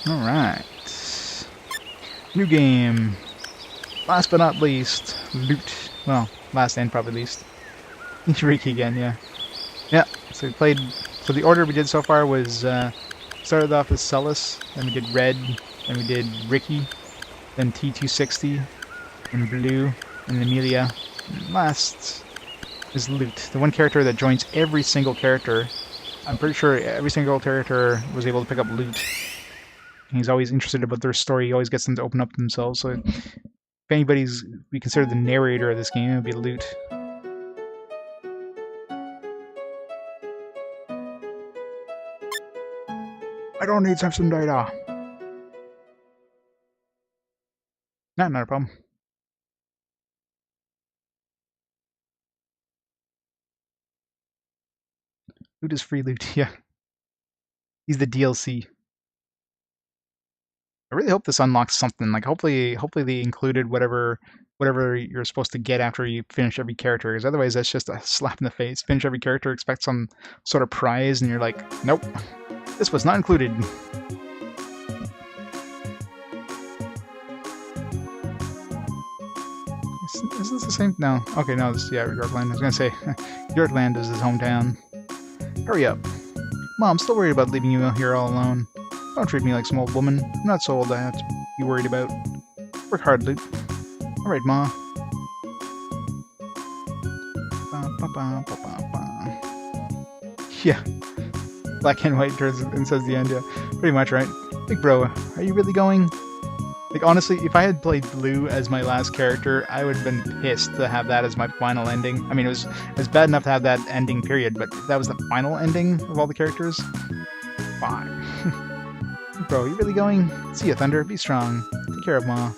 Alright. New game. Last but not least, Lute. Well, last and probably least. Ricky again, yeah. Yeah, so we played... So the order we did so far was, started off as Celis, then we did Red, then we did Ricky, then T260, and Blue, and Amelia. And last is Lute, the one character that joins every single character. I'm pretty sure every single character was able to pick up Lute. He's always interested about their story, he always gets them to open up themselves, so if anybody's be considered the narrator of this game, it would be Lute. I don't need some data. Nah, not a problem. Lute is free Lute, yeah. He's the DLC. I really hope this unlocks something. Like, hopefully they included whatever you're supposed to get after you finish every character. Because otherwise, that's just a slap in the face. Finish every character, expect some sort of prize, and you're like, nope, this was not included. Is this the same? No. Okay, no. This, yeah, Yorkland. I was gonna say, Yorkland is his hometown. Hurry up, Mom. I'm still worried about leaving you here all alone. Don't treat me like some old woman. I'm not so old I have to be worried about. Work hard, Lute. Alright, Ma. Yeah. Black and white turns and says the end, yeah. Pretty much, right? Big bro, are you really going? Like, honestly, if I had played Blue as my last character, I would have been pissed to have that as my final ending. I mean, it was bad enough to have that ending, period, but if that was the final ending of all the characters, fine. Bro, you really going? See ya, Thunder. Be strong. Take care of Ma.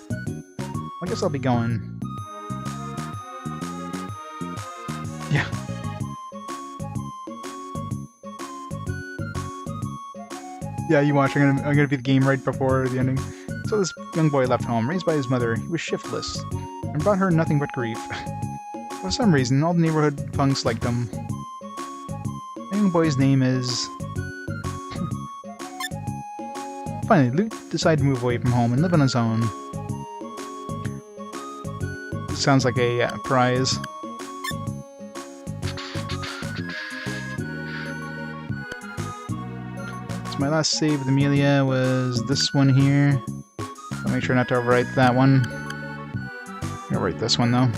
I guess I'll be going. Yeah. Yeah, you watch. I'm gonna be the game right before the ending. So this young boy left home, raised by his mother. He was shiftless, and brought her nothing but grief. For some reason, all the neighborhood punks liked him. The young boy's name is... Finally, Lute decided to move away from home and live on his own. This sounds like a prize. So my last save with Amelia was this one here. I'll make sure not to overwrite that one. I'll overwrite this one though.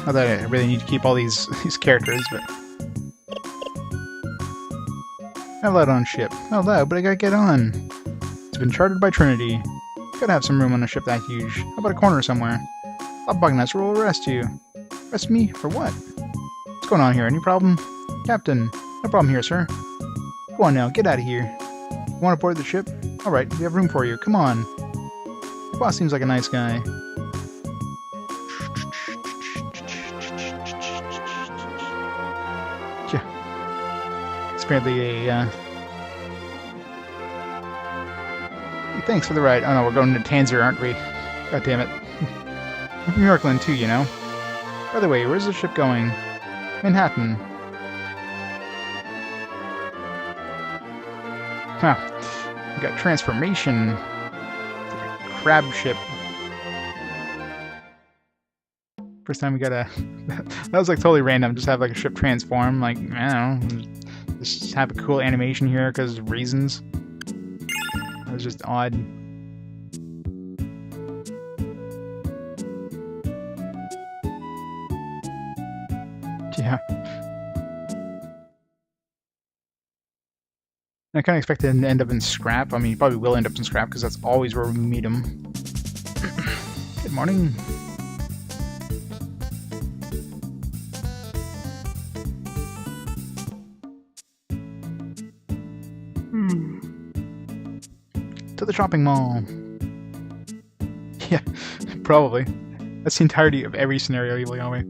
Not that I really need to keep all these characters, but... Allowed on ship. Allowed, but I gotta get on. It's been chartered by Trinity. Gotta have some room on a ship that huge. How about a corner somewhere? Stop bugging us or we'll arrest you. Arrest me? For what? What's going on here? Any problem? Captain. No problem here, sir. Go on now, get out of here. You want to board the ship? Alright, we have room for you. Come on. Your boss seems like a nice guy. Apparently a hey, thanks for the ride. Oh no, we're going to Tanzer, aren't we? God damn it. I'm from Yorkland too, you know. By the way, where's the ship going? Manhattan. Huh. We got transformation. It's like a crab ship. First time we got a... that was like totally random. Just have like a ship transform. Like, I don't know. Just have a cool animation here because of reasons. That was just odd. Yeah. I kind of expect it to end up in scrap. I mean, he probably will end up in scrap because that's always where we meet him. Good morning. To the shopping mall. Yeah, probably. That's the entirety of every scenario you play on me.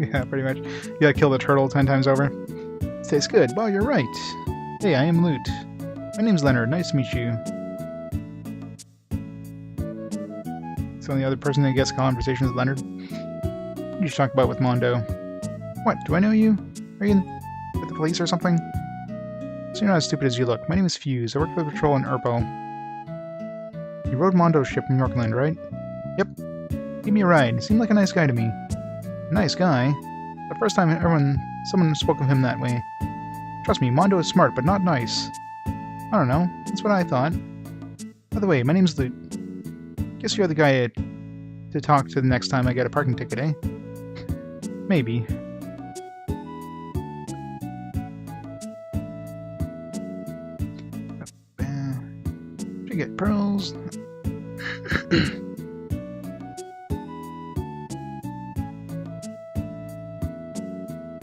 Yeah, pretty much. You gotta kill the turtle 10 times over. Tastes good. Well, you're right. Hey, I am Lute. My name's Leonard. Nice to meet you. So the other person that gets conversation is Leonard. What did you talk about with Mondo? What? Do I know you? Are you with the police or something? So you're not as stupid as you look. My name is Fuse. I work for the patrol in Urpo. You rode Mondo's ship from Yorkland, right? Yep. Give me a ride. Seemed like a nice guy to me. A nice guy? The first time someone spoke of him that way. Trust me, Mondo is smart, but not nice. I don't know. That's what I thought. By the way, my name's Lute. Guess you're the guy to talk to the next time I get a parking ticket, eh? Maybe. Should get pearls.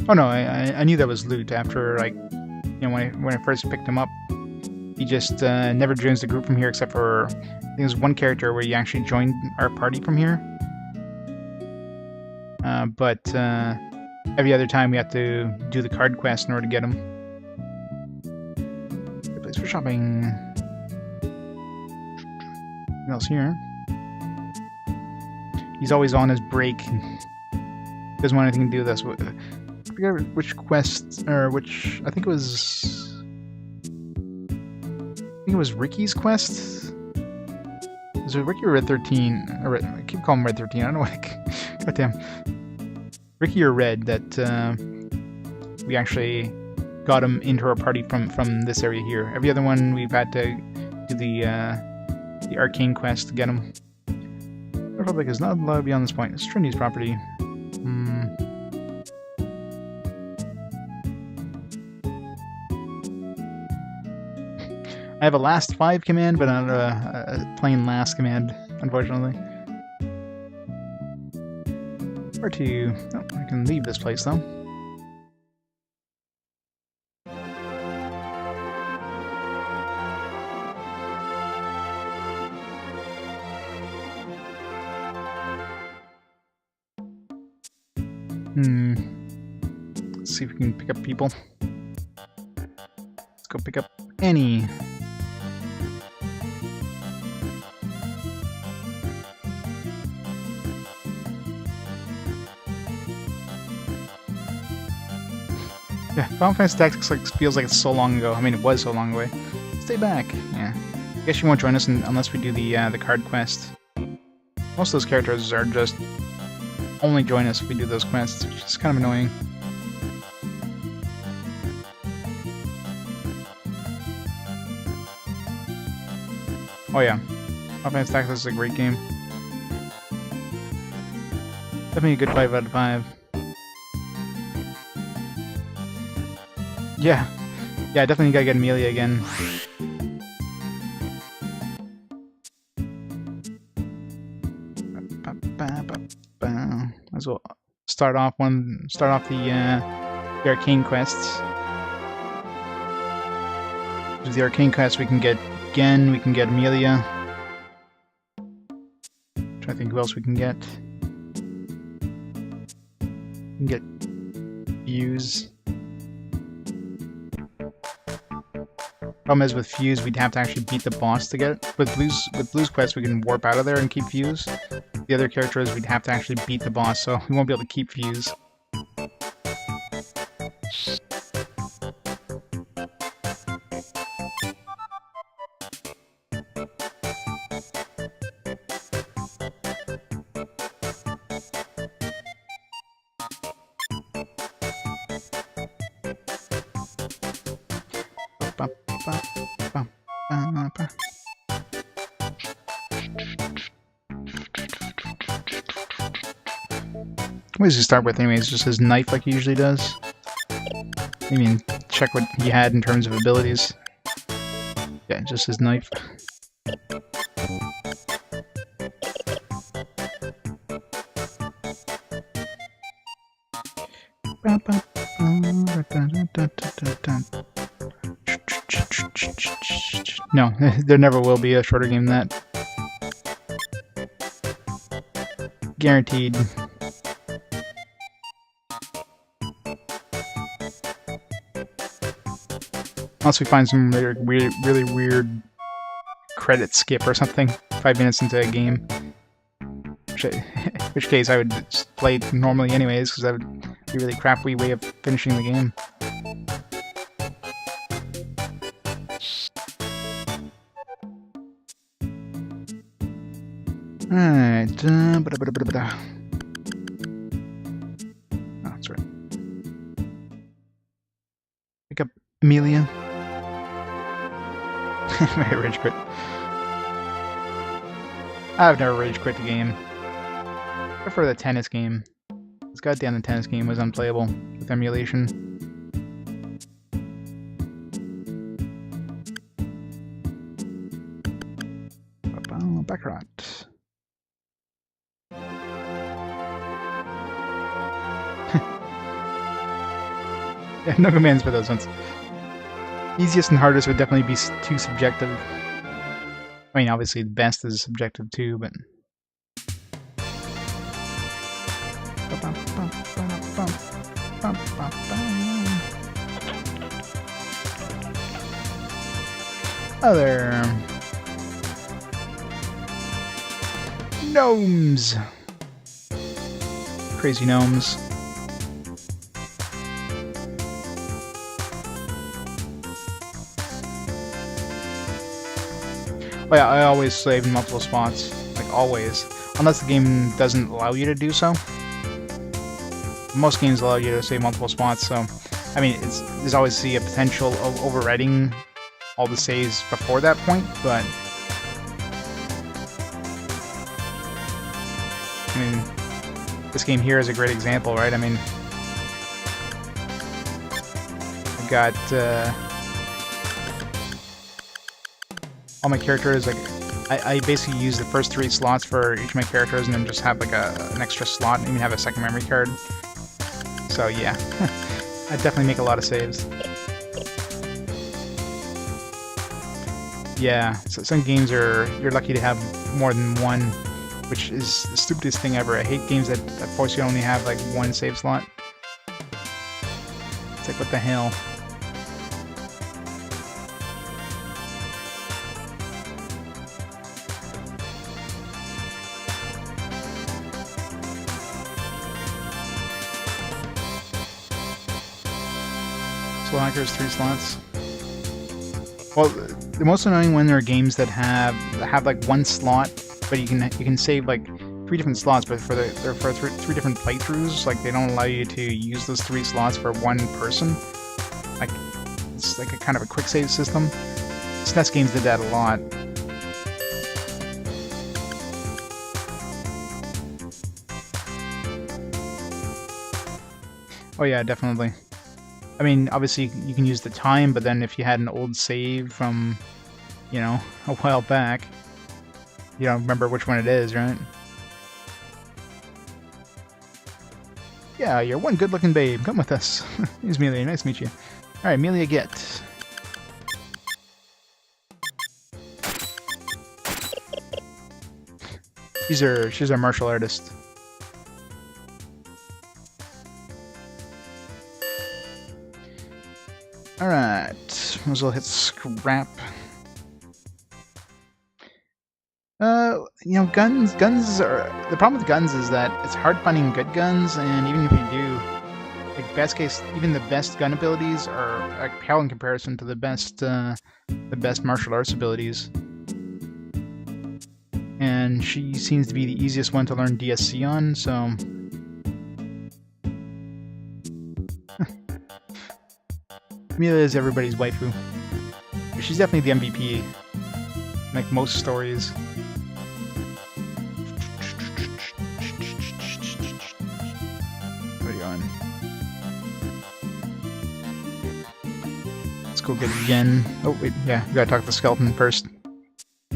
Oh no, I knew that was Lute after, like, you know, when I first picked him up. He just never joins the group from here except for, I think there's one character where he actually joined our party from here. But every other time we have to do the card quest in order to get him. Good place for shopping. What else here? He's always on his break. Doesn't want anything to do with us. I forget which quest, or which, I think it was Ricky's quest? Was it Ricky or Red 13? I keep calling him Red 13, I don't know what goddamn. Ricky or Red that we actually got him into our party from this area here. Every other one we've had to do the arcane quest to get him. The Republic is not allowed beyond this point. It's Trinity's property. I have a last 5 command, but not a plain last command, unfortunately. Where to? Oh, I can leave this place though. Let's see if we can pick up people. Let's go pick up Annie. Yeah, Final Fantasy Tactics feels like it's so long ago. I mean, it was so long away. Stay back. Yeah. I guess you won't join us unless we do the card quest. Most of those characters are just only join us if we do those quests, which is kind of annoying. Oh yeah, Final Fantasy Tactics is a great game. Definitely a good 5 out of 5. Yeah, definitely gotta get Amelia again. Might as well start off the arcane quests. With the arcane quests, we can get Gen, we can get Amelia. Trying to think who else we can get. We can get Fuse. Problem is with Fuse, we'd have to actually beat the boss to get it. With Blue's quest, we can warp out of there and keep Fuse. The other characters, we'd have to actually beat the boss, so we won't be able to keep Fuse. What does he start with anyways? Just his knife like he usually does? I mean, check what he had in terms of abilities. Yeah, just his knife. No, there never will be a shorter game than that. Guaranteed. Unless we find some really weird credit skip or something 5 minutes into a game. In which case I would just play normally anyways, because that would be a really crappy way of finishing the game. Alright, oh, that's right. Pick up Amelia. Very rage quit. I've never rage quit the game. I prefer the tennis game. This goddamn tennis game was unplayable with emulation. Baccarat. Yeah, no commands for those ones. Easiest and hardest would definitely be too subjective. I mean, obviously the best is subjective too, but... Other... Gnomes! Crazy gnomes. Oh yeah, I always save in multiple spots. Like, always. Unless the game doesn't allow you to do so. Most games allow you to save multiple spots, so... I mean, there's always a potential of overwriting all the saves before that point, but... I mean, this game here is a great example, right? I mean... I've got, all my characters, like, I basically use the first 3 slots for each of my characters and then just have, like, an extra slot and even have a second memory card. So, yeah. I definitely make a lot of saves. Yeah, so some games you're lucky to have more than one, which is the stupidest thing ever. I hate games that force you to only have, like, 1 save slot. It's like, what the hell? Hackers 3 slots. Well, the most annoying when there are games that have like 1 slot, but you can save like 3 different slots, but for three different playthroughs, like they don't allow you to use those 3 slots for 1 person. Like it's like a kind of a quick save system. SNES games did that a lot. Oh yeah, definitely. I mean, obviously you can use the time, but then if you had an old save from, you know, a while back, you don't remember which one it is, right? Yeah, you're one good-looking babe. Come with us. Here's Amelia. Nice to meet you. Alright, Amelia, get. She's our martial artist. Alright, might as well hit scrap. You know, guns are... The problem with guns is that it's hard finding good guns, and even if you do, like, best case, even the best gun abilities are like, pale in comparison to the best martial arts abilities. And she seems to be the easiest one to learn DSC on, so... Amelia is everybody's waifu. She's definitely the MVP. Like most stories. Where are you going? Let's go get Jen. Oh wait, yeah, we gotta talk to the skeleton first.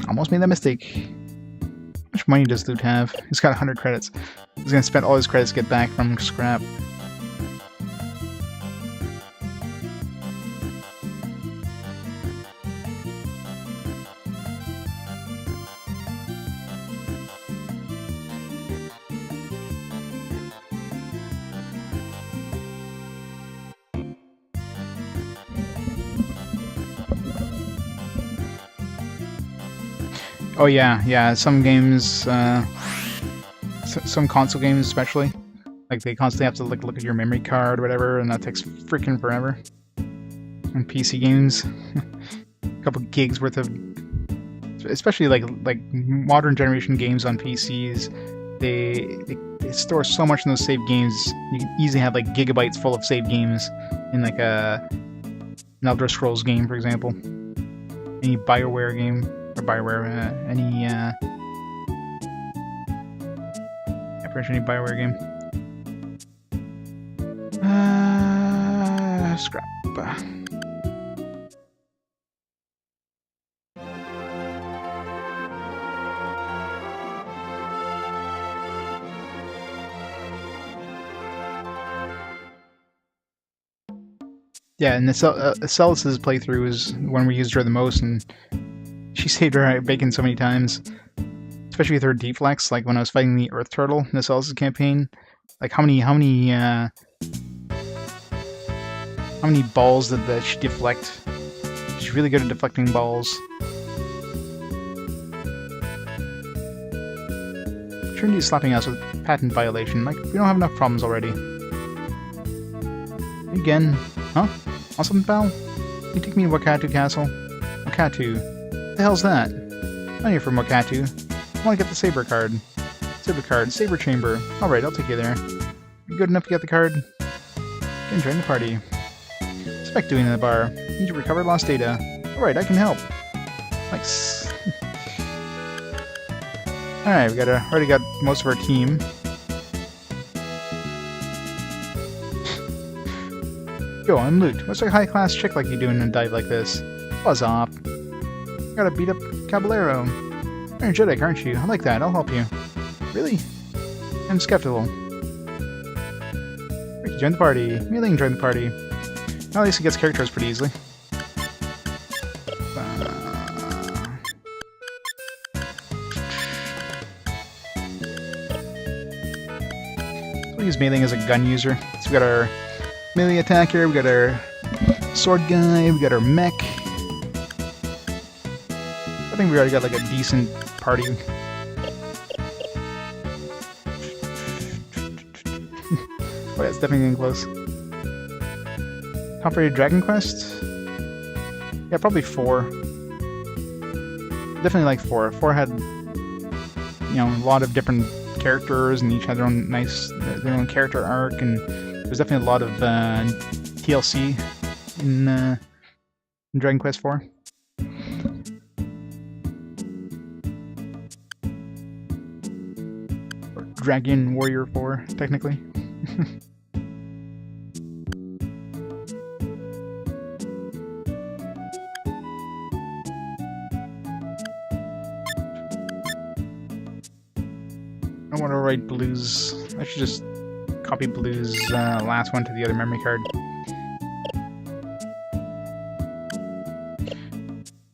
Almost made that mistake. How much money does Lute have? He's got 100 credits. He's gonna spend all his credits to get back from scrap. Oh yeah, yeah. Some games, some console games especially, like they constantly have to like look at your memory card or whatever, and that takes freaking forever. And PC games, a couple gigs worth of, especially like modern generation games on PCs, they store so much in those save games. You can easily have like gigabytes full of save games in like an Elder Scrolls game, for example. Any BioWare game, or BioWare, any BioWare game. Scrap. Yeah, and Celis's playthrough is when we used her the most, and she saved her bacon so many times. Especially with her deflects, like when I was fighting the Earth Turtle in the Celis's campaign. Like how many balls did she deflect? She's really good at deflecting balls. Trinity's slapping us with patent violation. Like, we don't have enough problems already. Again. Huh? Want something, pal? Can you take me to Wakatu Castle? Wakatu? What the hell's that? I'm here from Wakatu. I want to get the Saber card. Saber Chamber. Alright, I'll take you there. You good enough to get the card? Can join the party. Expect doing in the bar. Need to recover lost data. Alright, I can help. Nice. Alright, we already got most of our team. Yo, I'm Lute. What's a high-class chick like you doing in a dive like this? Buzz off. Gotta beat up Caballero. You're energetic, aren't you? I like that. I'll help you. Really? I'm skeptical. Ricky, join the party. Mealing, join the party. Well, at least he gets characters pretty easily. So we use Mealing as a gun user. So we got our melee attacker, we got our sword guy, we got our mech. I think we already got like a decent party. Oh yeah, it's definitely getting close. Top rated Dragon Quest? Yeah, probably 4. Definitely like 4. 4 had, you know, a lot of different characters, and each had their own their own character arc, and there's definitely a lot of TLC in Dragon Quest 4. Or Dragon Warrior 4, technically. I want to write Blue's. I should just copy Blue's last one to the other memory card.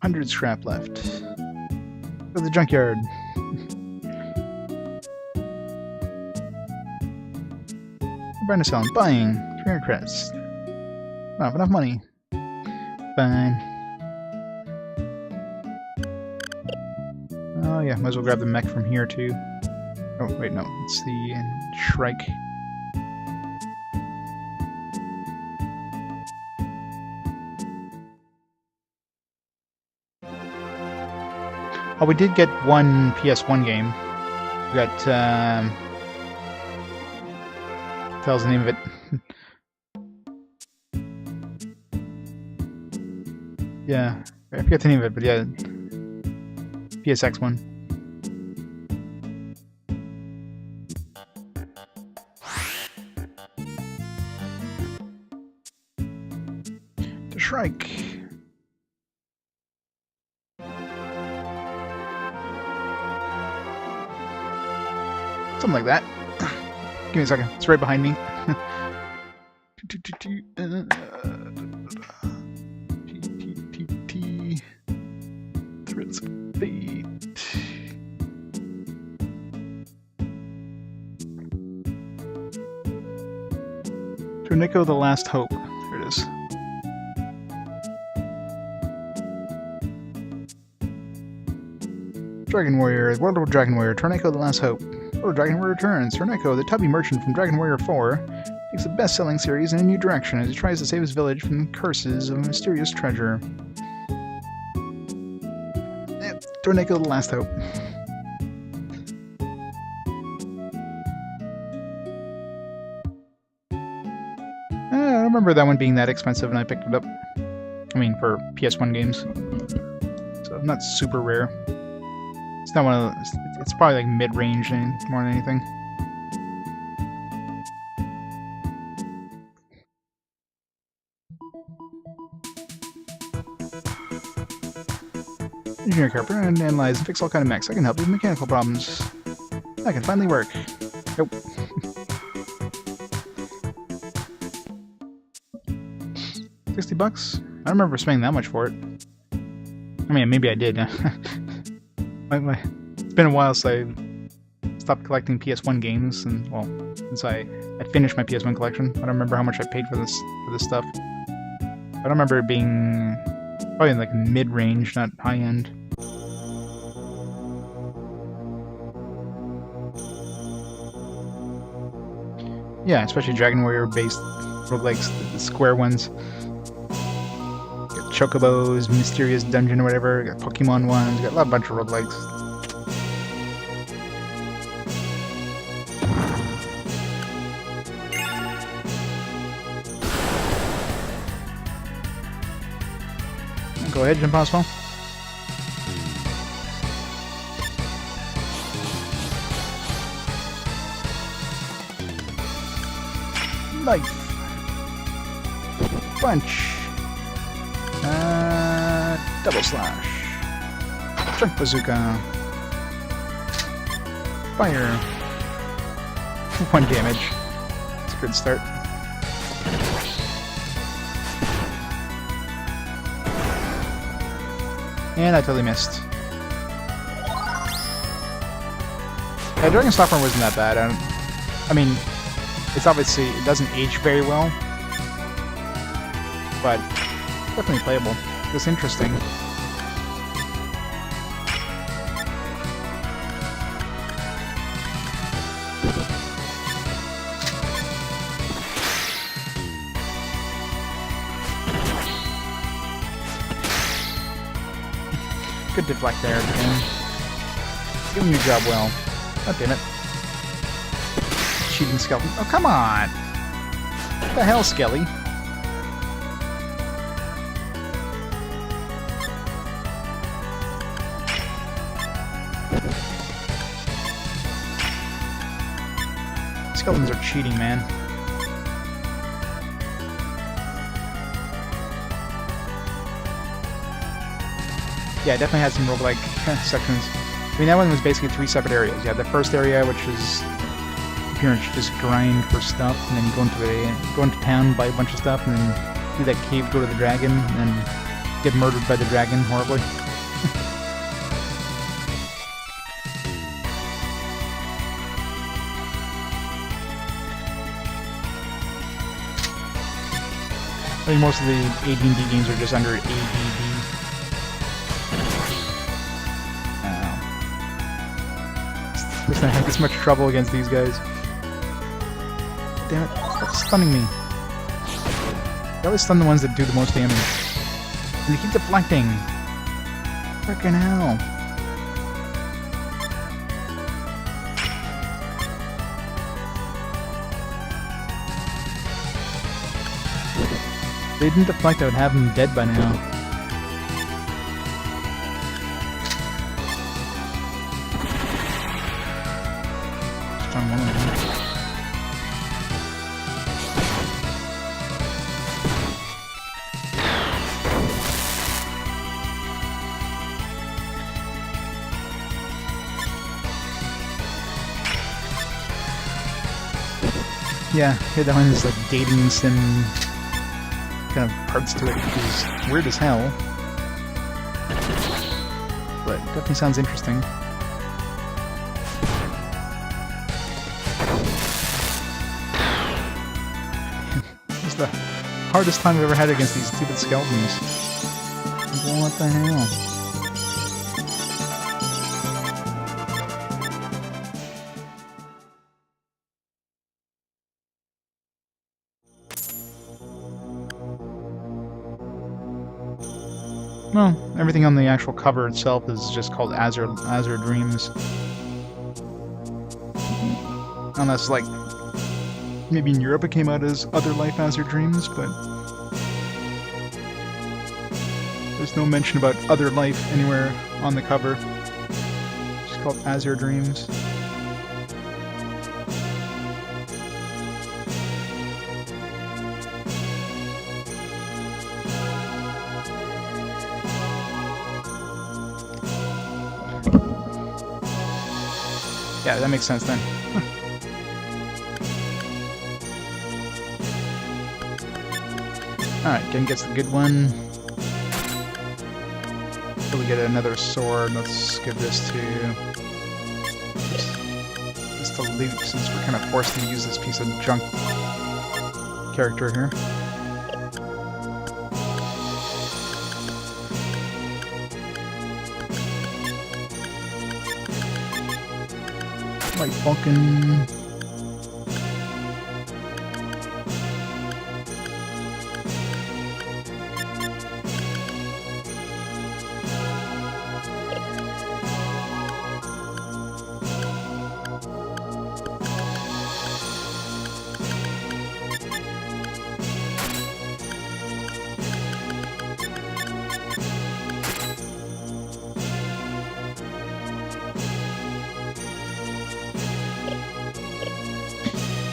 100 scrap left. Go to the junkyard. Buying or selling? Buying. 300 credits. I don't have enough money. Fine. Oh yeah, might as well grab the mech from here too. Oh wait, no, it's the Shrike. Oh, we did get one PS1 game. We got, tells the name of it. Yeah, I forget the name of it, but yeah. PSX one. The Shrike. Something like that. Give me a second. It's right behind me. Threads of fate. Tornico the Last Hope. There it is. Dragon Warrior, World of Dragon Warrior, Torneko the Last Hope. World of Dragon Warrior returns. Torneko, the tubby merchant from Dragon Warrior 4, takes the best-selling series in a new direction as he tries to save his village from the curses of a mysterious treasure. Torneko the Last Hope. I remember that one being that expensive and I picked it up. I mean, for PS1 games. So, not super rare. It's not one of those, it's probably like mid-range more than anything. Engineer Carpenter and analyze and fix all kind of mechs. I can help you with mechanical problems. I can finally work. Nope. $60? I don't remember spending that much for it. I mean, maybe I did. It's been a while since I stopped collecting PS1 games, and well, since I finished my PS1 collection. I don't remember how much I paid for this stuff. I don't remember it being probably like mid-range, not high-end. Yeah, especially Dragon Warrior-based roguelikes, the square ones. Got Chocobos, Mysterious Dungeon or whatever, got Pokemon ones, got a bunch of roguelikes. Go ahead, jump possible. Knife. Punch. Double slash. Chunk bazooka. Fire. 1 damage. It's a good start. And I totally missed. Yeah, Dragon Stalker wasn't that bad. I mean, it's obviously, it doesn't age very well, but definitely playable. It's interesting. Good deflect there, again. Doing your job well. God damn it. Cheating skeleton. Oh, come on! What the hell, Skelly? Skeletons are cheating, man. Yeah, it definitely had some roguelike sections. I mean, that one was basically 3 separate areas. You had the first area, which is pretty much just grind for stuff, and then you go into town, buy a bunch of stuff, and then do that cave, go to the dragon, and get murdered by the dragon horribly. I think most of the AD&D games are just under ADD. It's not having this much trouble against these guys. Damn it, stop stunning me. They always stun the ones that do the most damage. And they keep deflecting. Frickin' hell. If they didn't deflect, I would have them dead by now. Strong one of them. Yeah, here that one is like dating sim kind of parts to it, which is weird as hell. But definitely sounds interesting. It's the hardest time I've ever had against these stupid skeletons. What the hell? Well, everything on the actual cover itself is just called Azure Dreams. Unless, like, maybe in Europe it came out as Other Life Azure Dreams, but there's no mention about Other Life anywhere on the cover. It's just called Azure Dreams. Yeah, that makes sense then. Alright, Gen gets the good one. So we get another sword. Let's give this to Lute, since we're kind of forced to use this piece of junk character here. Like Vulcan.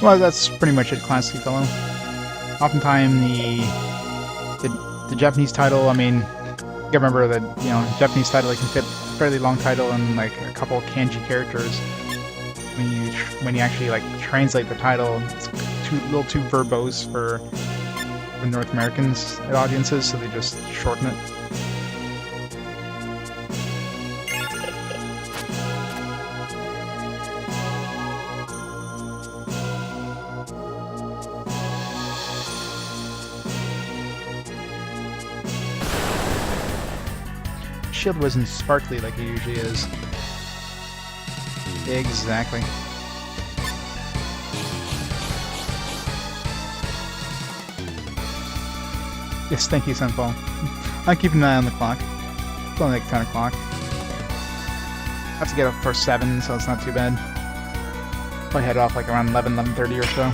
Well, that's pretty much it, classically fellow. Oftentimes the Japanese title, I mean, you gotta remember that, you know, Japanese title, it can fit a fairly long title and like a couple of kanji characters. When you actually like translate the title, it's a little too verbose for North Americans and audiences, so they just shorten it. Shield wasn't sparkly like it usually is. Exactly. Yes, thank you, Sunfall. I'm keeping an eye on the clock. It's only like 10 o'clock. I have to get up for 7, so it's not too bad. Probably head off like around 11:30 or so.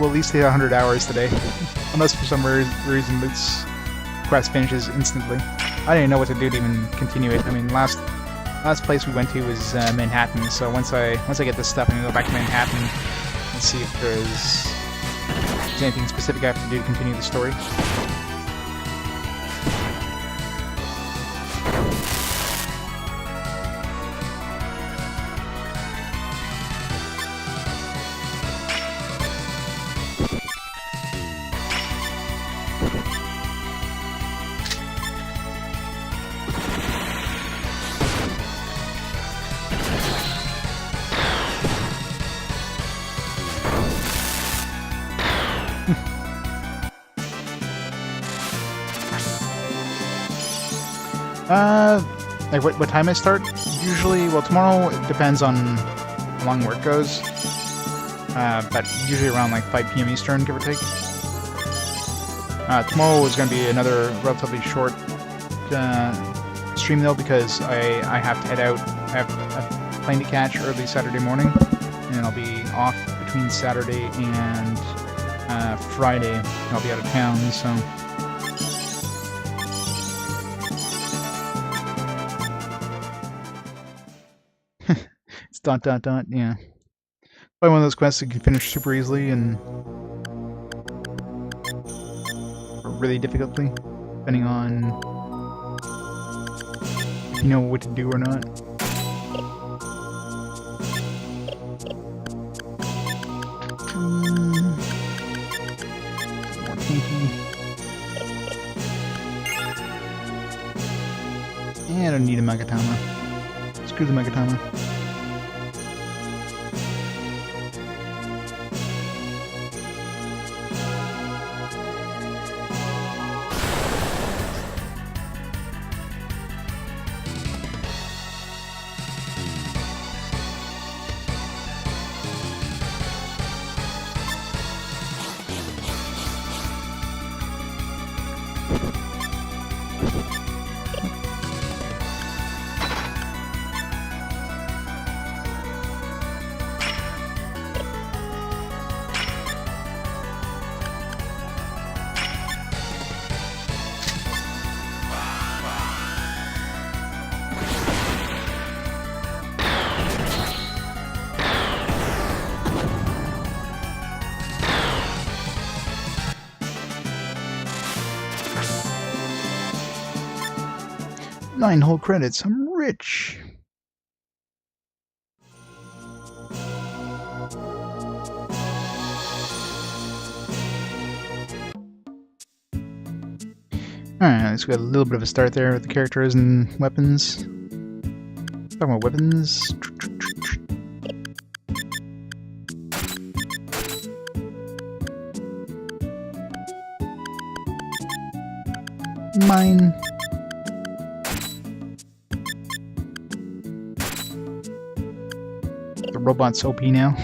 We'll at least hit 100 hours today. Unless for some reason Lute's quest finishes instantly. I didn't know what to do to even continue it. I mean, last place we went to was Manhattan, so once I get this stuff, I'm gonna go back to Manhattan and see if there's anything specific I have to do to continue the story. Like what time I start? Usually, well, tomorrow it depends on how long work goes. But usually around like 5 p.m. Eastern, give or take. Tomorrow is going to be another relatively short stream though, because I have to head out. I have a plane to catch early Saturday morning, and I'll be off between Saturday and Friday. I'll be out of town, so. It's ... yeah. Probably one of those quests you can finish super easily and or really difficultly, depending on if you know what to do or not. More tanky. Yeah, I don't need a Magatama. Screw the Magatama. 9 whole credits. I'm rich. Alright, so we got a little bit of a start there with the characters and weapons. Talking about weapons. Mine. The robot's OP now.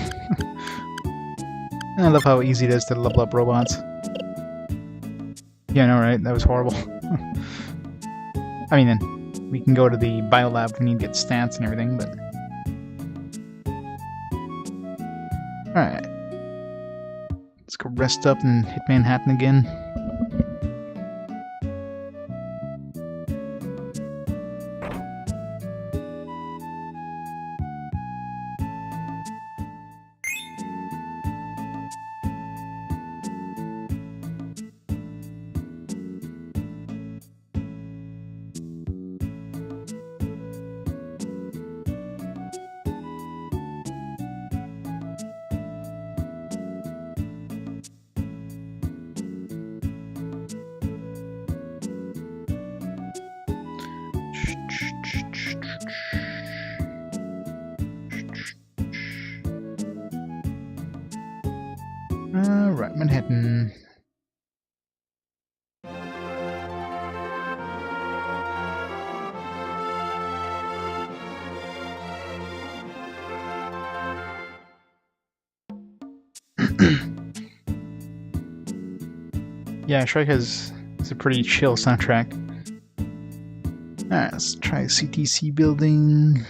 I love how easy it is to level up robots. Yeah, I know, right? That was horrible. I mean, then we can go to the biolab if we need to get stats and everything, but... Alright. Let's go rest up and hit Manhattan again. Alright, Manhattan. Yeah, Shrek has a pretty chill soundtrack. Alright, let's try CTC building.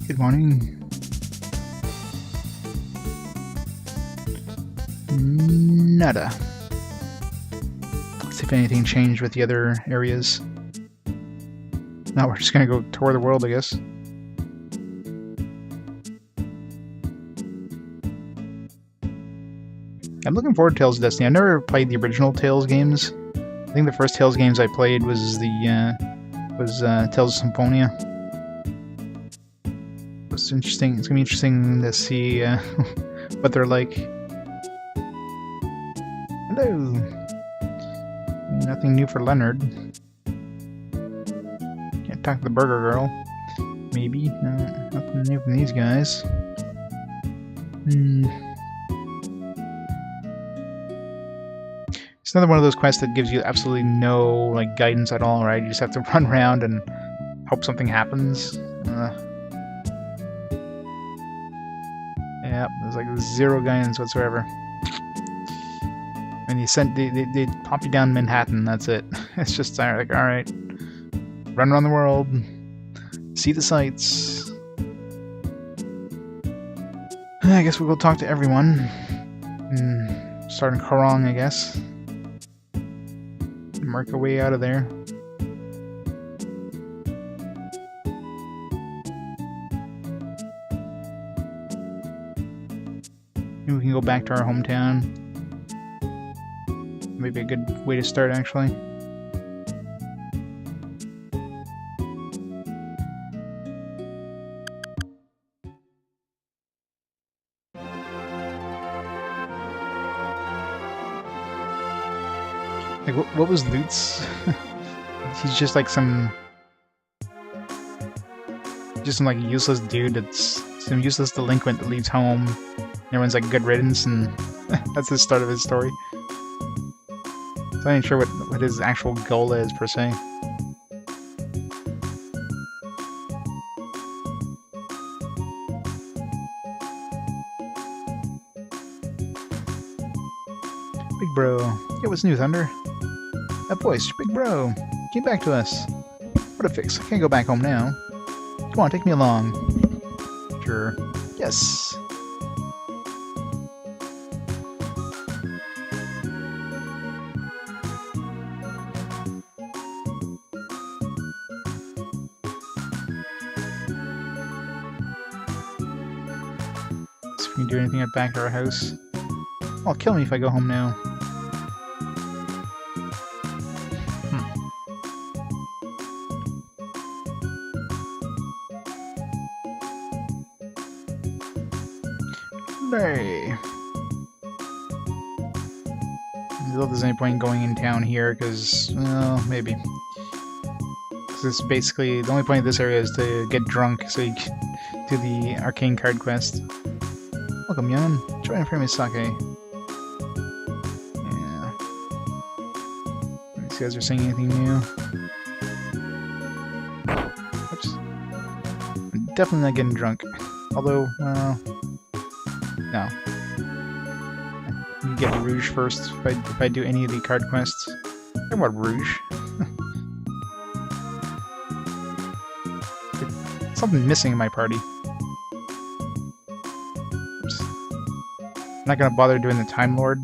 Good morning. Nada. Let's see if anything changed with the other areas. Now we're just gonna go tour the world, I guess. I'm looking forward to Tales of Destiny. I've never played the original Tales games. I think the first Tales games I played was Tales of Symphonia. It's interesting. It's gonna be interesting to see what they're like. Hello. Nothing new for Leonard. Can't talk to the Burger Girl. Maybe. No, nothing new from these guys. It's another one of those quests that gives you absolutely no like guidance at all, right? You just have to run around and hope something happens. Yeah, there's like zero guidance whatsoever. And they pop you down Manhattan. That's it. It's just like, all right, run around the world, see the sights. I guess we'll go talk to everyone. Start in Korong, I guess. Mark our way out of there. Maybe we can go back to our hometown. Maybe a good way to start, actually. Like, what was Lute's? He's just like some like useless dude that's some useless delinquent that leaves home. Everyone's like good riddance, and that's the start of his story. So I'm not sure what his actual goal is per se. Big bro, yeah, what's new, Thunder? That voice, big bro, came back to us. What a fix! I can't go back home now. Come on, take me along. Sure. Yes. See if we can do anything back at our house. Oh, kill me if I go home now. Monday. I don't know if there's any point in going in town here, because, well, maybe. Because it's basically, the only point of this area is to get drunk, so you can do the arcane card quest. Welcome, Yan. Try and frame me sake. Yeah. These guys are saying anything new. Oops. I'm definitely not getting drunk. Although, well... No. You get Rouge first if I do any of the card quests. I want Rouge. Something missing in my party. Oops. I'm not gonna bother doing the Time Lord.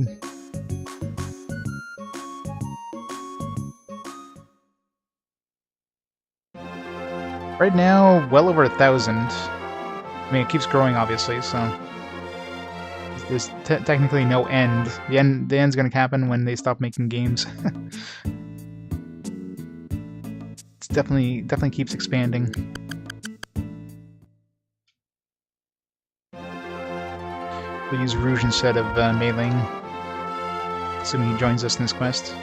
Right now, well over 1,000. I mean, it keeps growing, obviously, so... There's technically no end. The end's gonna happen when they stop making games. It's definitely keeps expanding. We'll use Rouge instead of Mei-Ling, assuming he joins us in this quest.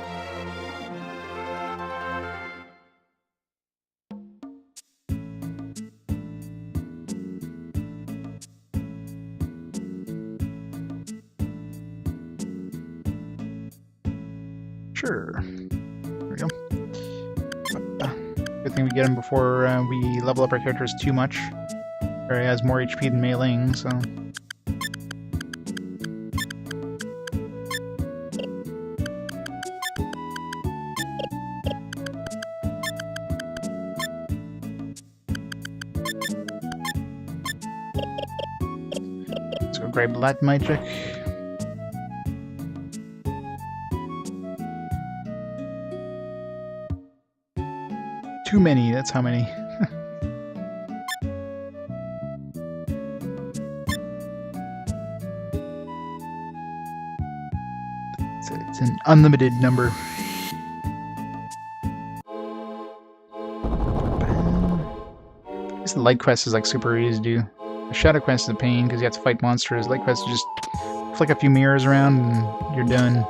Sure. There we go. Good thing we get him before we level up our characters too much. Or he has more HP than Mei-Ling, so... Let's go grab Lute magic. Too many, that's how many. It's an unlimited number. This light quest is like super easy to do. The shadow quest is a pain because you have to fight monsters. Light quest is just flick a few mirrors around and you're done.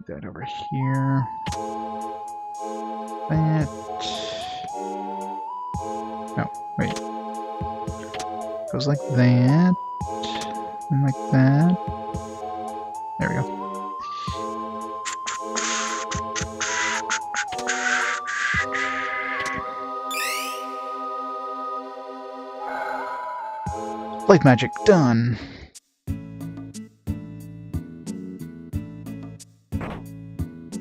That over here. That. No, wait. Goes like that. And like that. There we go. Light magic done.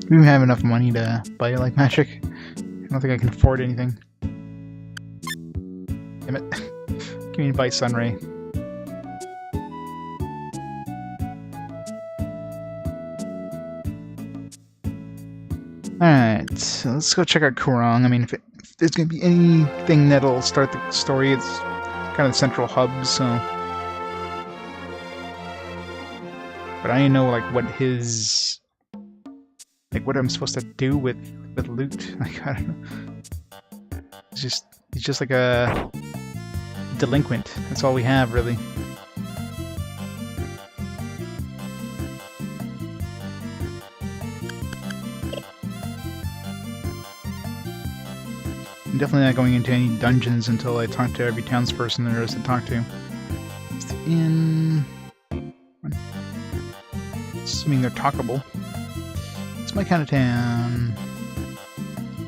We don't have enough money to buy light magic. I don't think I can afford anything. Damn it. Give me to buy Sunray. Alright, so let's go check out Kurong. I mean, if there's gonna be anything that'll start the story, it's kind of the central hub, so... But I didn't know, like, what his... Like, what I'm supposed to do with Lute. Like, I don't know. He's just like a delinquent. That's all we have, really. I'm definitely not going into any dungeons until I talk to every townsperson there is to talk to. It's the inn. Assuming they're talkable. It's my kind of town.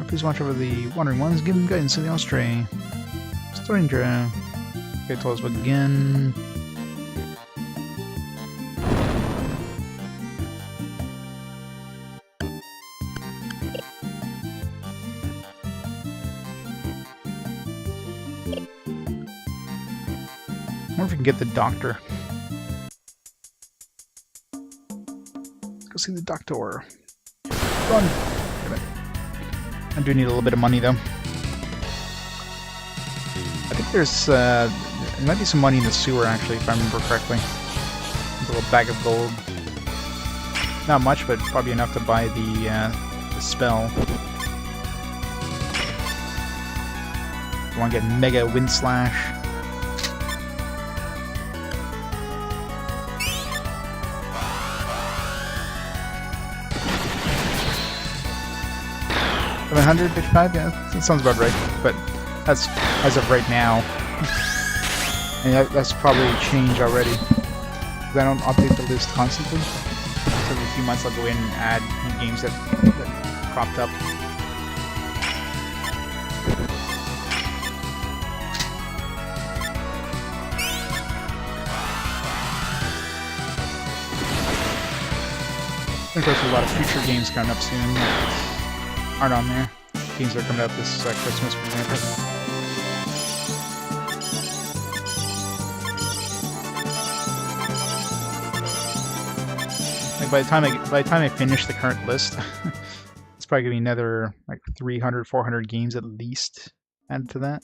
Please watch over the wandering ones. Give them guidance to the astray. Stranger. Okay, told us again. wonder if we can get the doctor. Let's go see the doctor. Run! I do need a little bit of money though. I think there might be some money in the sewer actually, if I remember correctly. A little bag of gold. Not much, but probably enough to buy the spell. I want to get Mega Wind Slash. $755? Yeah, that sounds about right. But that's as of right now. And that's probably changed already. Because I don't update the list constantly. So every few months I'll go in and add new games that cropped up. Of course, there's a lot of future games coming up soon that aren't on there. Games that are coming out this Christmas, for example. Like by the time I finish the current list, it's probably gonna be another like 300, 400 games at least added to that.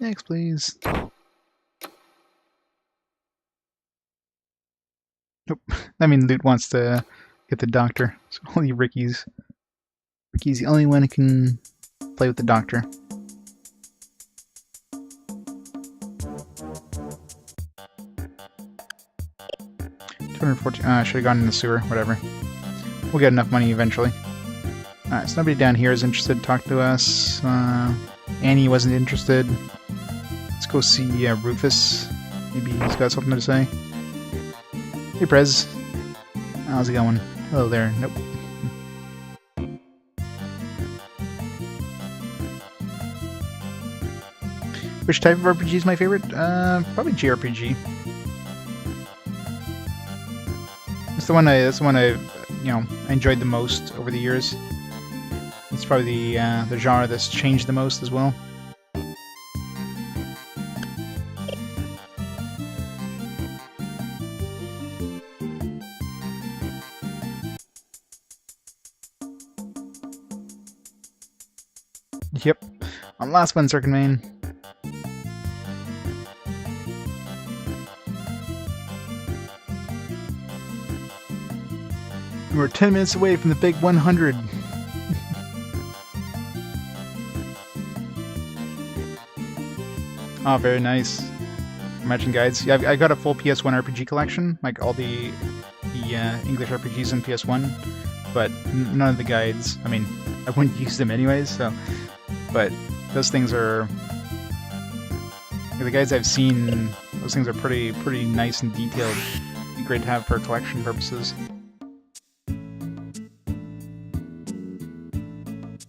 Next, please. Nope. I mean, Lute wants to get the doctor, so only Ricky's the only one who can play with the doctor. $214. I should have gone in the sewer. Whatever. We'll get enough money eventually. Alright, so nobody down here is interested to talk to us. Annie wasn't interested. Let's go see Rufus. Maybe he's got something to say. Hey, Prez. How's it going? Hello there. Nope. Which type of RPG is my favorite? Probably JRPG. That's the one I enjoyed the most over the years. It's probably the genre that's changed the most as well. Yep. On last one, Circuit Main. We're 10 minutes away from the big 100. Oh, very nice. Imagine guides. Yeah, I got a full PS1 RPG collection, like all the English RPGs in PS1, but none of the guides. I mean, I wouldn't use them anyways, so. But those things are the guides I've seen. Those things are pretty nice and detailed. Be great to have for collection purposes.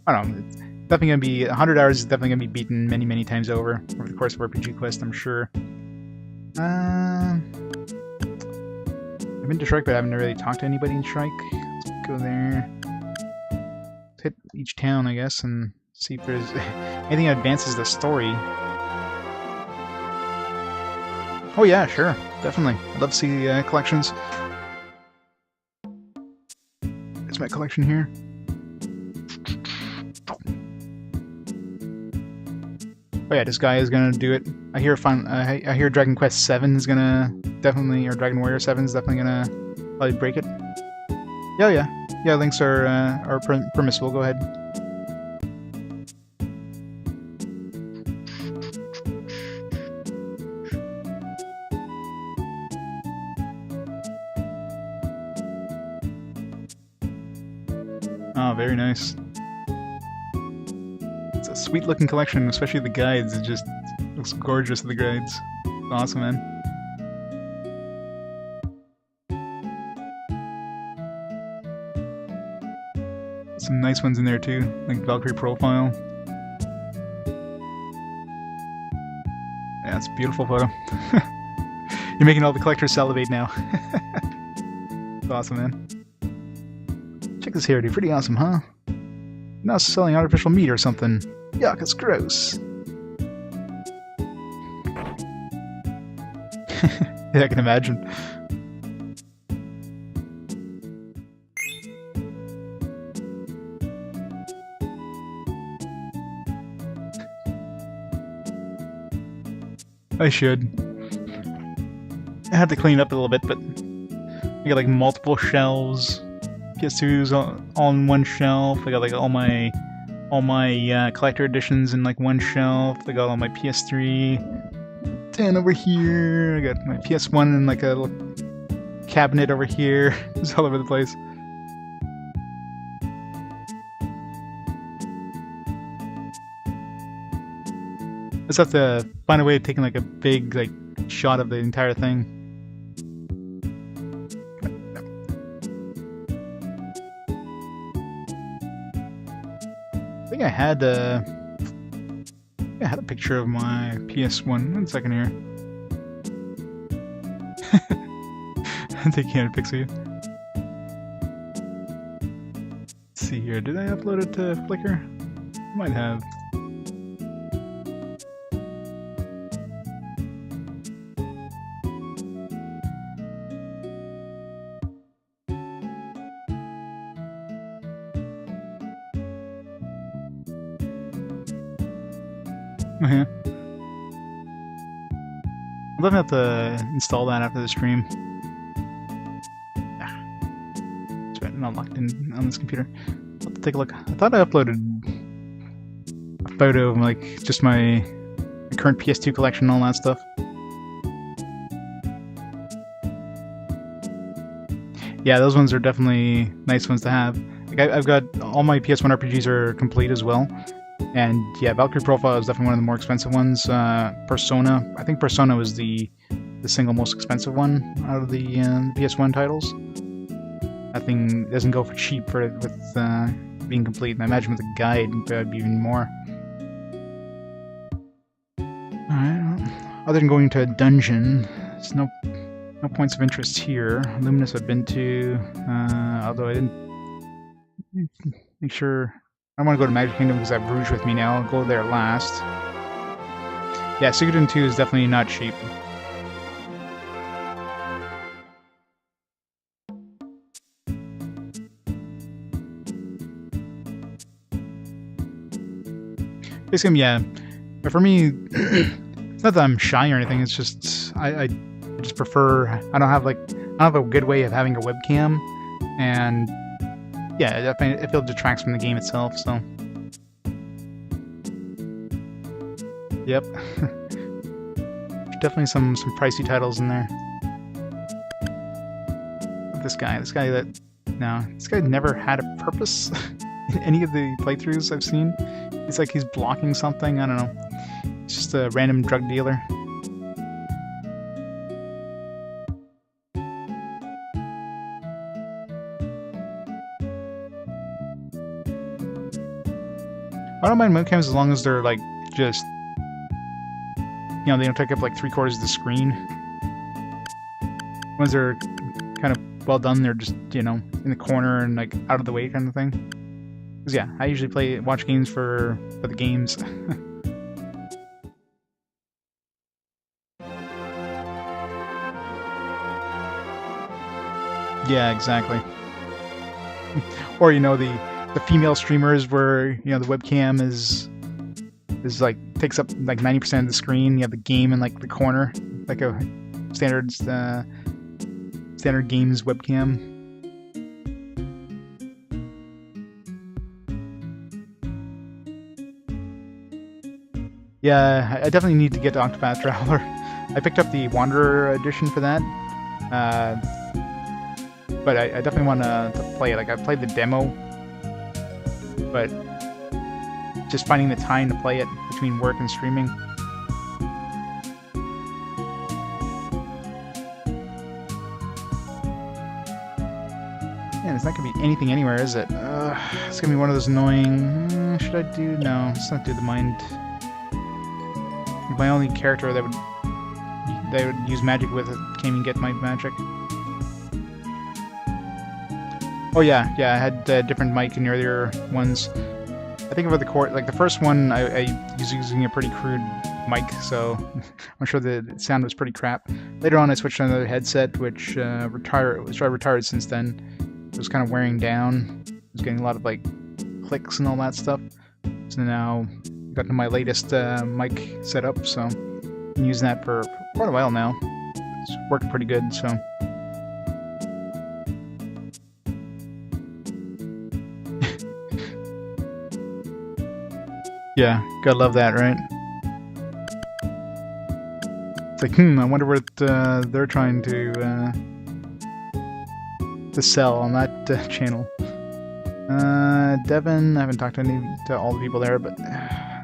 I don't know. It's definitely gonna be 100 hours. Is definitely gonna be beaten many times over the course of RPG Quest, I'm sure. I've been to Shrike, but I haven't really talked to anybody in Shrike. Let's go there. Let's hit each town, I guess, and see if there's anything that advances the story. Oh yeah, sure, definitely. I'd love to see collections. There's my collection here. Oh yeah, this guy is gonna do it. I hear I hear Dragon Quest 7 is gonna definitely, or Dragon Warrior 7 is definitely gonna probably break it. Yeah, yeah, links are permissible. Go ahead. Oh, very nice. It's a sweet looking collection, especially the guides. It just looks gorgeous, the guides. It's awesome, man. Some nice ones in there too, like Valkyrie Profile. Yeah, it's a beautiful photo. You're making all the collectors salivate now. It's awesome, man. Check this here, dude. Pretty awesome, huh? Now selling artificial meat or something. Yuck, it's gross. Yeah, I can imagine. I should. I had to clean it up a little bit, but I got like multiple shelves. PS2's all on one shelf. I got like all my collector editions in like one shelf. I got all my PS3 10 over here. I got my PS1 in like a little cabinet over here. It's all over the place. I just have to find a way of taking like a big like shot of the entire thing. I think I had a picture of my PS1. 1 second here. I'm taking a picture of you. Let's see here. Did I upload it to Flickr? I might have. Oh, yeah. I'm gonna have to install that after the stream. It's not locked in on this computer. I'll have to take a look. I thought I uploaded a photo of like just my current PS2 collection and all that stuff. Yeah, those ones are definitely nice ones to have. Like I've got all my PS1 RPGs are complete as well. And yeah, Valkyrie Profile is definitely one of the more expensive ones. Persona, I think Persona was the single most expensive one out of the PS1 titles. That thing doesn't go for cheap with being complete, and I imagine with a guide it would be even more. Alright, well, other than going to a dungeon, there's no points of interest here. Luminous I've been to, although I didn't make sure. I want to go to Magic Kingdom because I have Rouge with me now. I'll go there last. Yeah, Suikoden 2 is definitely not cheap. Basically, yeah. But for me, it's not that I'm shy or anything. It's just I just prefer. I don't have a good way of having a webcam, and yeah, I feel it detracts from the game itself, so. Yep. There's definitely some pricey titles in there. This guy never had a purpose in any of the playthroughs I've seen. It's like he's blocking something, I don't know. It's just a random drug dealer. I don't mind webcams as long as they're like just, you know, they don't take up like 3/4 of the screen. Once they're kind of well done, they're just, you know, in the corner and like out of the way kind of thing. Because yeah, I usually watch games for the games. Yeah, exactly. Or, you know, the female streamers where, you know, the webcam is like takes up like 90% of the screen. You have the game in like the corner, like a standard games webcam. Yeah, I definitely need to get to Octopath Traveler. I picked up the Wanderer edition for that, but I definitely want to play it. Like, I played the demo, but just finding the time to play it between work and streaming. Man, it's not going to be anything anywhere, is it? It's going to be one of those annoying... should I do... No, let's not do the mind... My only character that would use magic with it can't even get my magic. Oh yeah, I had a different mic in the earlier ones. I think about the first one, I was using a pretty crude mic, so I'm sure the sound was pretty crap. Later on, I switched to another headset, which I retired since then. It was kind of wearing down. I was getting a lot of like clicks and all that stuff. So now I got to my latest mic setup, so I'm using that for quite a while now. It's worked pretty good, so. Yeah, gotta love that, right? It's like, I wonder what they're trying to sell on that channel. Devon, I haven't talked to all the people there, but yeah,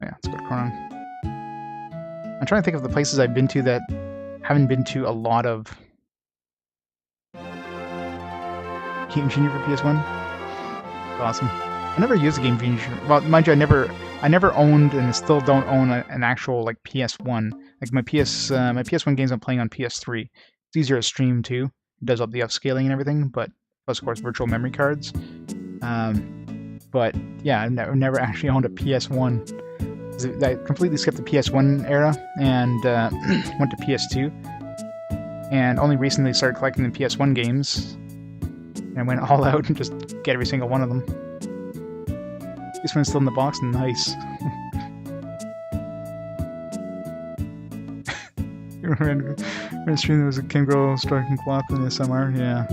let's go to Coron. I'm trying to think of the places I've been to that haven't been to a lot of. Game Junior for PS1? Awesome. I never used a Game Junior. Well, mind you, I never owned and still don't own an actual like PS1. Like my PS1 games I'm playing on PS3. It's easier to stream too. It does up the upscaling and everything, but plus of course virtual memory cards. But yeah, I've never actually owned a PS1. I completely skipped the PS1 era and went to PS2. And only recently started collecting the PS1 games. And I went all out and just get every single one of them. This one's still in the box, nice. When stream there was a Kim girl striking cloth in the SMR, yeah.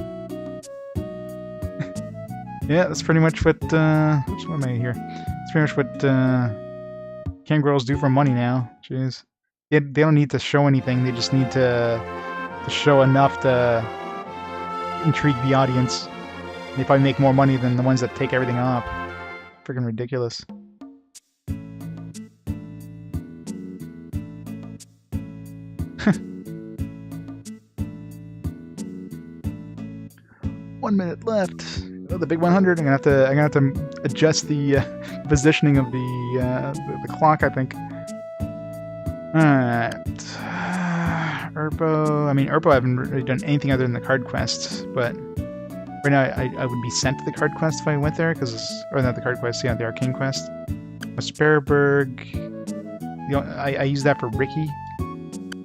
Yeah, that's pretty much what, what am I here? That's pretty much what, cam girls do for money now. Jeez. They don't need to show anything, they just need to show enough to intrigue the audience. They probably make more money than the ones that take everything off. Freaking ridiculous. One minute left. Oh, the big 100. I'm gonna have to adjust the positioning of the clock, I think. Alright. Urbo. I mean, Urbo I haven't really done anything other than the card quests, but right now I would be sent to the card quest if I went there, or not the card quest, yeah, the arcane quest. Sparerberg. I used that for Ricky.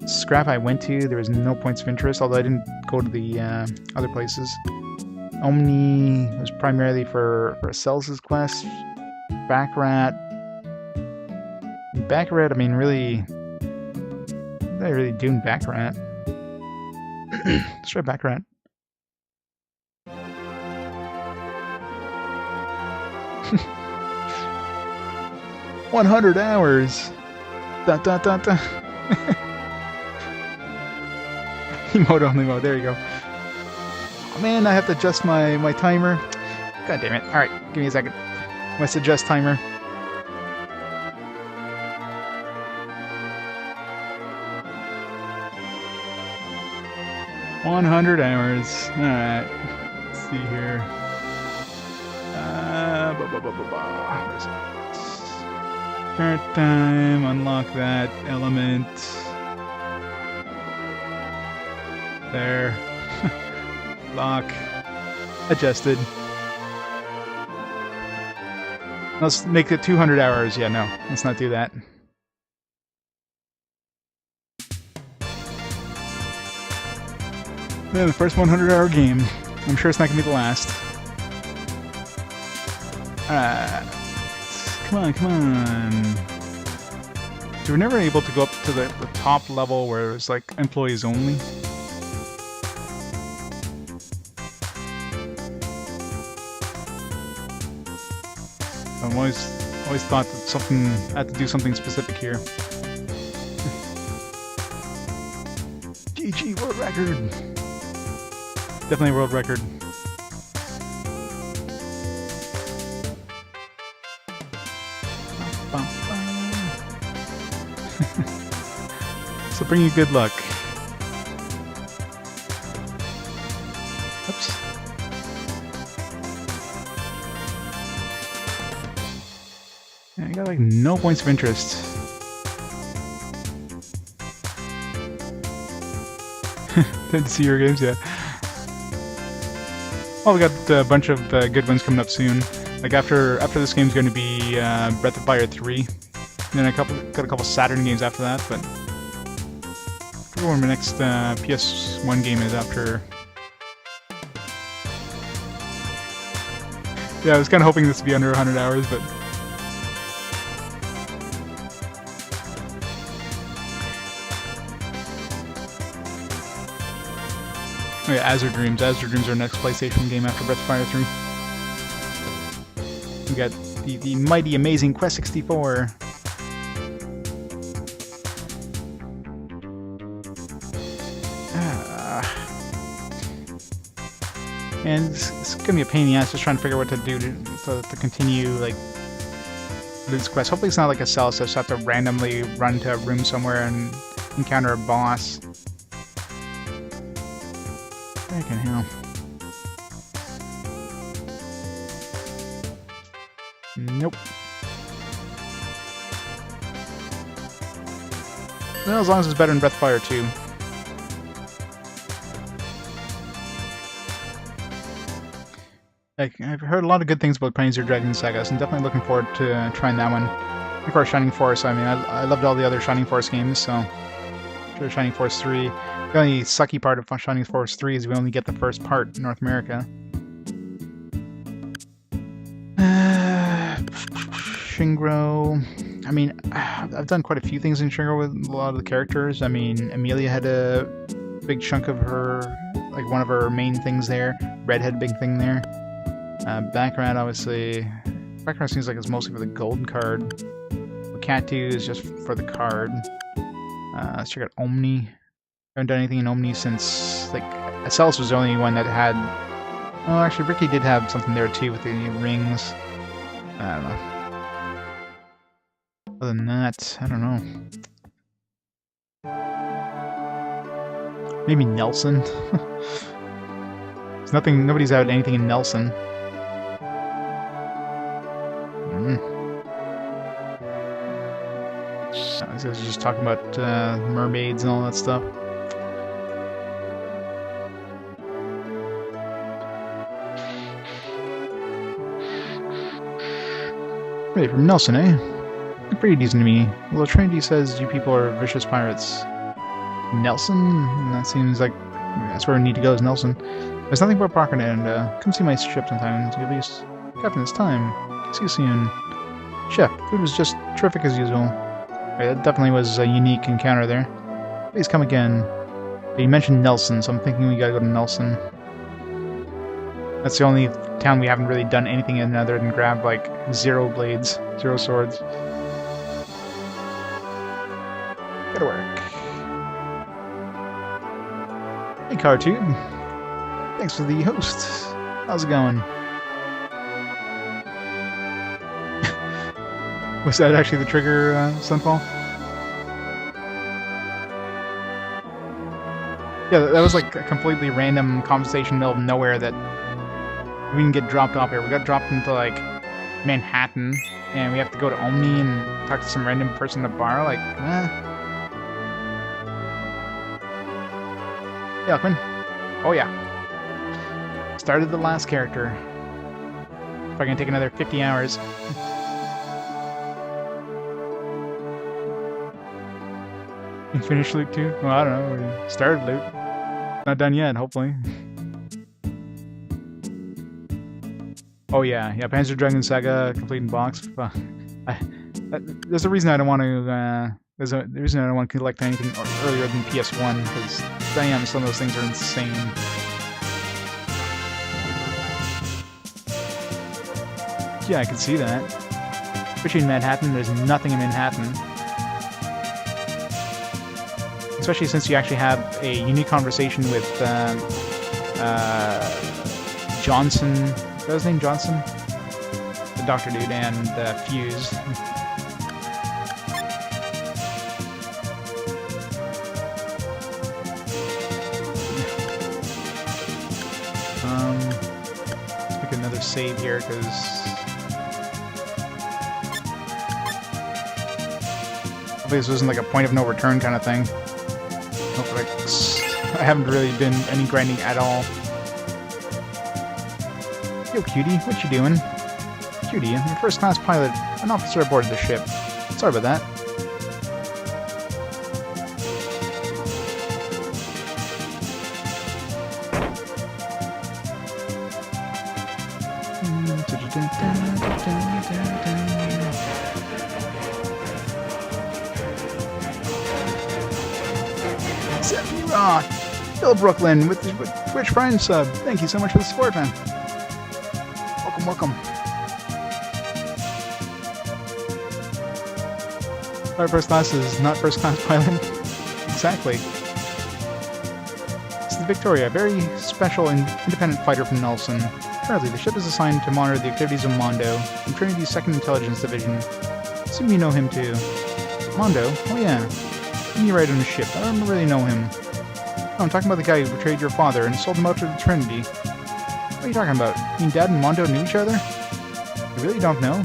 Scrap I went to, there was no points of interest, although I didn't go to the other places. Omni was primarily for Cells' quest. Backrat, I mean, really, what did I really do in Backrat? Let's try Backrat. $100 hours. Dun dun dun dun. Emote only mode. There you go. Oh man, I have to adjust my timer. God damn it. Alright, give me a second. Let's adjust timer. $100 hours. Alright. Let's see here. Where is it? Start time. Unlock that element. There. Lock. Adjusted. Let's make it 200 hours. Yeah, no. Let's not do that. Yeah, the first 100-hour game. I'm sure it's not going to be the last. Come on, come on. So we're never able to go up to the top level where it's like employees only. I've always thought that something I had to do something specific here. GG, world record. Definitely world record. So bring you good luck. Oops. Yeah, I got like no points of interest. Didn't see your games yet. Oh, we got a bunch of good ones coming up soon. Like after this game's going to be Breath of Fire 3, and then got a couple Saturn games after that. But I forget when my next PS1 game is after. Yeah, I was kind of hoping this would be under 100 hours, but. Oh yeah, Azure Dreams. Azure Dreams are our next PlayStation game after Breath of Fire 3. We got the mighty, amazing Quest 64. And it's gonna be a pain in the ass just trying to figure out what to do to continue, like, Lute's quest. Hopefully it's not like a cell, so I just have to randomly run to a room somewhere and encounter a boss. Freaking hell. Nope. Well, as long as it's better than Breath of Fire 2. Like, I've heard a lot of good things about Panzer Dragon Saga, so I'm definitely looking forward to trying that one. Of course, Shining Force. I mean, I loved all the other Shining Force games, so sure, Shining Force 3. The only sucky part of Shining Force 3 is we only get the first part in North America. Shingro. I mean, I've done quite a few things in Shingro with a lot of the characters. I mean, Amelia had a big chunk of her, like one of her main things there. Red had a big thing there. Background, obviously. Background seems like it's mostly for the golden card. Katu is just for the card. Let's check out Omni. Haven't done anything in Omni since, like, Acellus was the only one that had... Oh, actually, Ricky did have something there too with the rings. I don't know. Other than that, I don't know. Maybe Nelson? There's nothing, nobody's out anything in Nelson. These guys are just talking about mermaids and all that stuff. Hey, from Nelson, eh? Look pretty decent to me. Although Trinity says you people are vicious pirates. Nelson? That seems like that's where we need to go, is Nelson. There's nothing but Parker, and come see my ship sometime. At least, Captain, it's time. See you soon. Chef, food was just terrific as usual. Right, that definitely was a unique encounter there. Please come again. But you mentioned Nelson, so I'm thinking we gotta go to Nelson. That's the only town we haven't really done anything in other than grab, like, 0 blades, 0 swords. Gotta work. Hey, Cartube. Thanks for the host. How's it going? Was that actually the trigger, Sunfall? Yeah, that was like a completely random conversation in the middle of nowhere that we didn't get dropped off here. We got dropped into, like, Manhattan, and we have to go to Omni and talk to some random person at a bar, like, Yeah, Quinn. Oh, yeah. Started the last character. Probably gonna take another 50 hours. You finished Lute 2? Well, I don't know. We started Lute. Not done yet, hopefully. Oh yeah, Panzer Dragon Saga complete in box. There's a reason I don't want to. There's a reason I don't want to collect anything earlier than PS1 because damn, some of those things are insane. Yeah, I can see that. Especially in Manhattan, there's nothing in Manhattan. Especially since you actually have a unique conversation with Johnson. Is that his name, Johnson? The Doctor Dude and Fuse. Let's make another save here because hopefully this isn't like a point of no return kind of thing. Hopefully I haven't really been any grinding at all. Yo, cutie, what you doing? Cutie, I'm a first-class pilot, an officer aboard the ship. Sorry about that. Bill Brooklyn with the Twitch Prime sub. Thank you so much for the support, man. Welcome, welcome. Our first class is not first class pilot. Exactly. This is the Victoria, a very special and independent fighter from Nelson. Currently, the ship is assigned to monitor the activities of Mondo from Trinity's 2nd Intelligence Division. Assume you know him too. Mondo? Oh yeah. You ride on the ship. I don't really know him. No, I'm talking about the guy who betrayed your father and sold him out to the Trinity. What are you talking about? You mean Dad and Mondo knew each other? You really don't know? I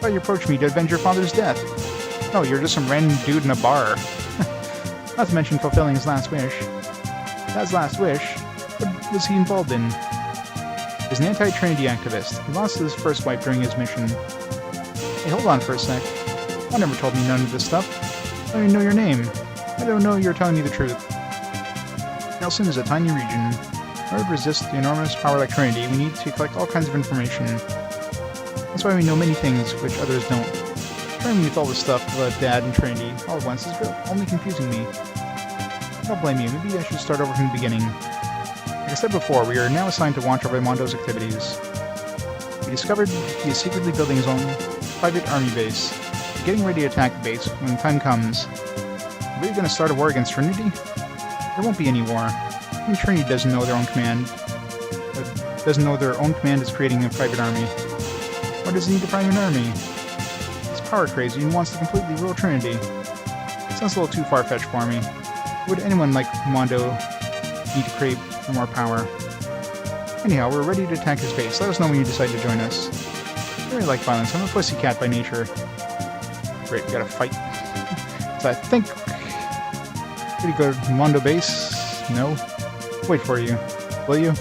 thought you approached me to avenge your father's death. No, you're just some random dude in a bar. Not to mention fulfilling his last wish. Dad's last wish? What was he involved in? He's an anti-Trinity activist. He lost his first wife during his mission. Hey, hold on for a sec. I never told me none of this stuff. I don't even know your name. I don't know you're telling me the truth. Nelson is a tiny region. In order to resist the enormous power like Trinity, we need to collect all kinds of information. That's why we know many things which others don't. Trying me with all this stuff about Dad and Trinity all at once is only confusing me. I don't blame you. Maybe I should start over from the beginning. Like I said before, we are now assigned to watch over Mondo's activities. We discovered he is secretly building his own private army base. We're getting ready to attack the base when the time comes. Are we going to start a war against Trinity? There won't be any war. Even Trinity doesn't know their own command. Is creating a private army. Why does he need a private army? He's power crazy and wants to completely rule Trinity. Sounds a little too far-fetched for me. Would anyone like Mondo need to crave for more power? Anyhow, we're ready to attack his base. Let us know when you decide to join us. I really like violence. I'm a pussycat by nature. Great, we gotta fight. So I think... Did he go to Mondo base? No. Wait for you. Will you?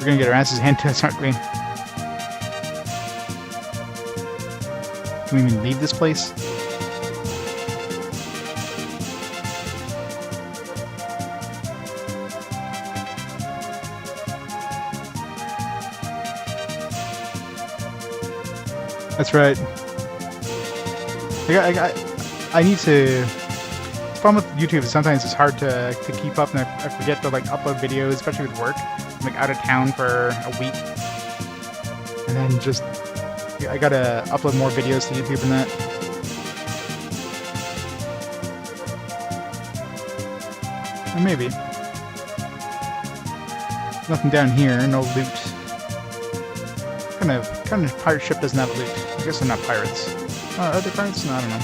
We're gonna get our asses handed to us, aren't we? Can we even leave this place? That's right. I need to... The problem with YouTube is sometimes it's hard to keep up, and I forget to like upload videos, especially with work. I'm like out of town for a week, and then just I gotta upload more videos to YouTube and that. Or maybe. Nothing down here. No loot. What kind of pirate ship doesn't have loot? I guess they're not pirates. Are they pirates? No, I don't know.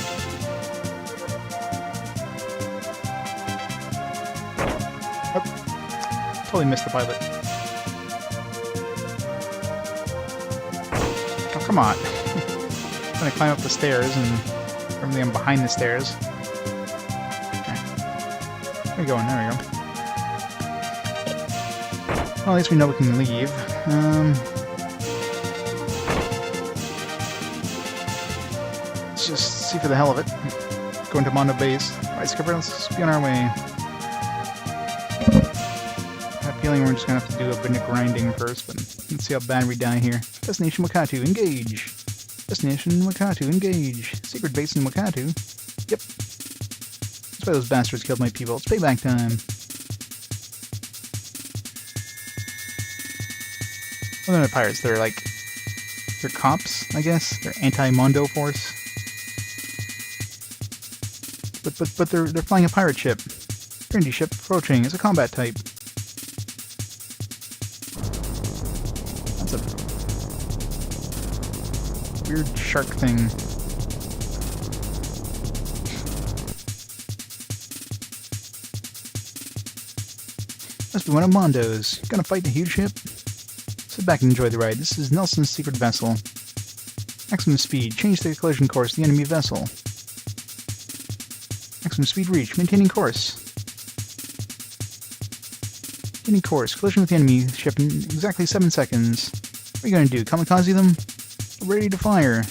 Oh, totally missed the pilot. Oh, come on. I'm trying to climb up the stairs and apparently I'm behind the stairs. Okay. Where are we going? There we go. Well, at least we know we can leave. Let's just see for the hell of it. Go into Mondo base. Alright, Skipper, let's be on our way. feeling we're just gonna have to do a bit of grinding first, but let's see how bad we die here. Destination Wakatu, engage! Destination Wakatu, engage! Secret base in Wakatu. Yep. That's why those bastards killed my people. It's payback time. Well, they're not pirates, they're like... They're cops, I guess? They're anti-Mondo force. But they're flying a pirate ship. Trinity ship approaching. It's a combat type. That's a weird shark thing. Must be one of Mondo's. Gonna fight the huge ship? Sit back and enjoy the ride. This is Nelson's secret vessel. Maximum speed. Change the collision course to the enemy vessel. Maximum speed reach. Maintaining course. Maintaining course. Collision with the enemy ship in exactly 7 seconds. What are you going to do? Kamikaze them? Ready to fire.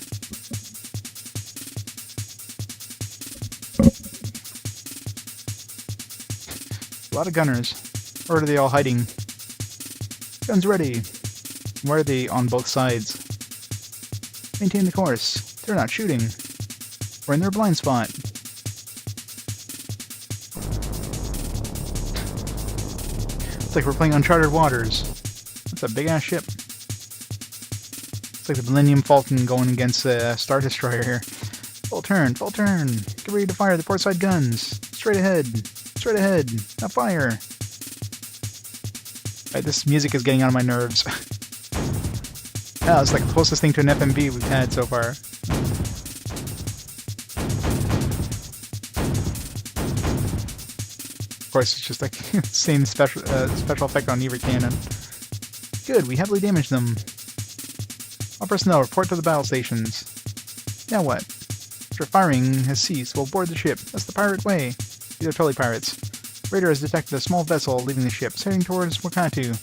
A lot of gunners. Where are they all hiding? Guns ready. Why are they on both sides? Maintain the course. They're not shooting. We're in their blind spot. It's like we're playing Uncharted Waters. That's a big-ass ship. It's like the Millennium Falcon going against a Star Destroyer here. Full turn, full turn. Get ready to fire the portside guns. Straight ahead. Straight ahead. Now fire. Right, this music is getting on my nerves. Yeah, it's like the closest thing to an FMV we've had so far. Of course, it's just like same special effect on every cannon. Good, we heavily damaged them. All personnel report to the battle stations. Now what? After firing has ceased, we'll board the ship. That's the pirate way. These are totally pirates. Radar has detected a small vessel leaving the ship, heading towards Wakatu.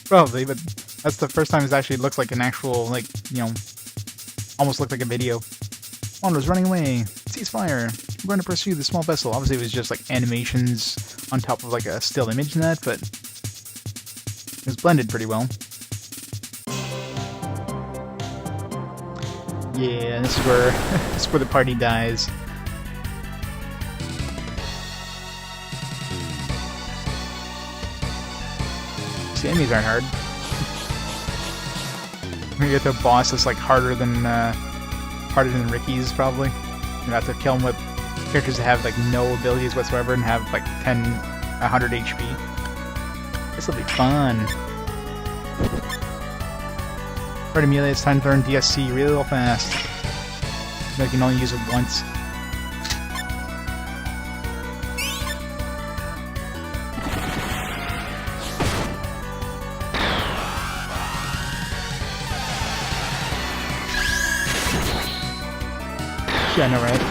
Probably, but that's the first time it actually looks like an actual, like, you know, almost looked like a video. Wander's running away. Ceasefire. We're going to pursue the small vessel. Obviously, it was just like animations on top of like a still image in that, but it was blended pretty well. Yeah, this is where the party dies. See, enemies aren't hard. We get the boss that's like harder than Ricky's probably. You have to kill him with characters that have like no abilities whatsoever and have like 100 HP. This will be fun. Alright, Amelia, it's time to learn DSC real fast. You can only use it once. Yeah, I know, right?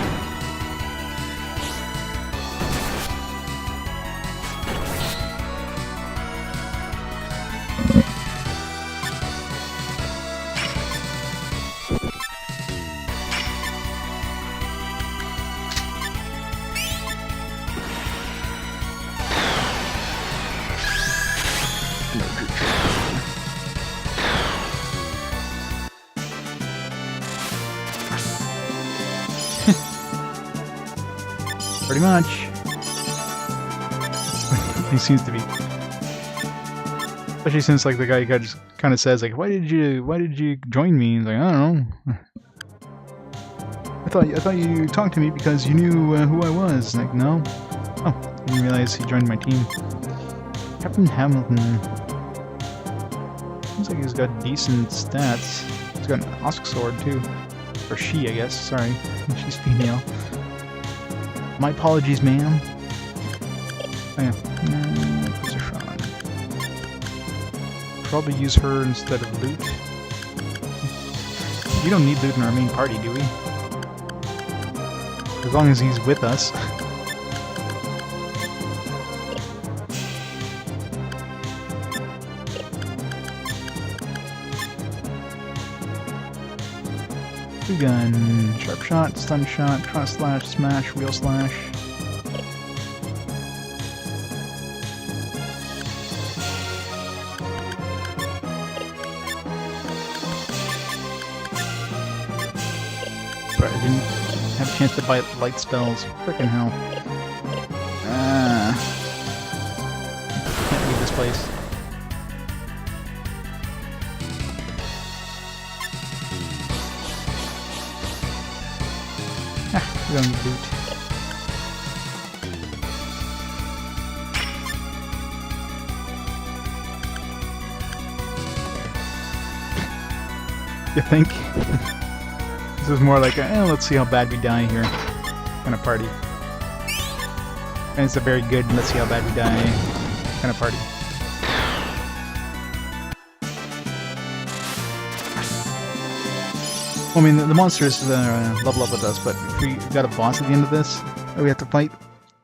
Pretty much. He seems to be. Especially since like the guy just kind of says like, why did you join me? He's like, I don't know. I thought you talked to me because you knew who I was. Like, no. Oh, I didn't realize he joined my team. Captain Hamilton. Seems like he's got decent stats. He's got an Osk sword too. Or she, I guess. Sorry, she's female. My apologies, ma'am. Oh yeah. Position. Probably use her instead of Lute. We don't need Lute in our main party, do we? As long as he's with us. Two gun, sharp shot, stun shot, cross slash, smash, wheel slash. But I didn't have a chance to buy light spells. Frickin' hell. Can't leave this place. We're going to loot. You think? This is more like a, let's see how bad we die here kind of party. And it's a very good, let's see how bad we die kind of party. Well, I mean, the monsters level up with us, but if we got a boss at the end of this that we have to fight,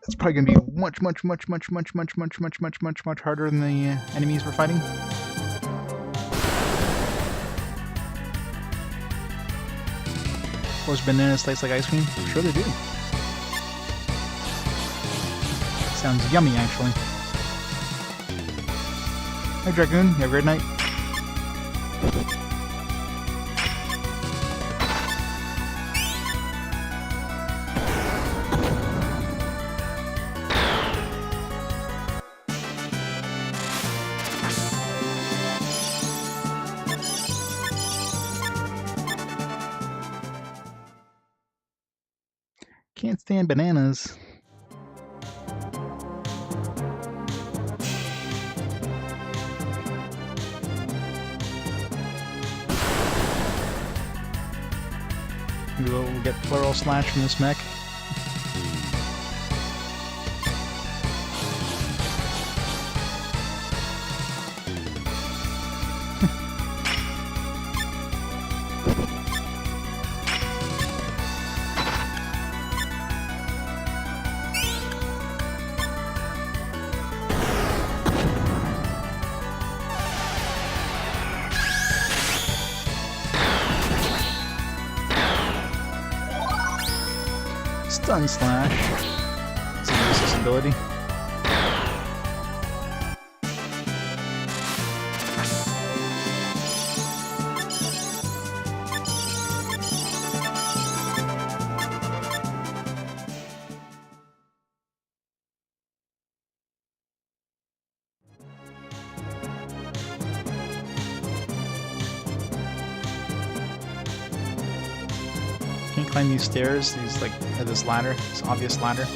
it's probably going to be much harder than the enemies we're fighting. Of course, bananas taste like ice cream? Sure they do. Sounds yummy, actually. Hey, Dragoon. You have a great night. Can't stand bananas. We'll get plural slash from this mech. Stun slash. It's a useless ability. Can't climb these stairs, this ladder, this obvious ladder.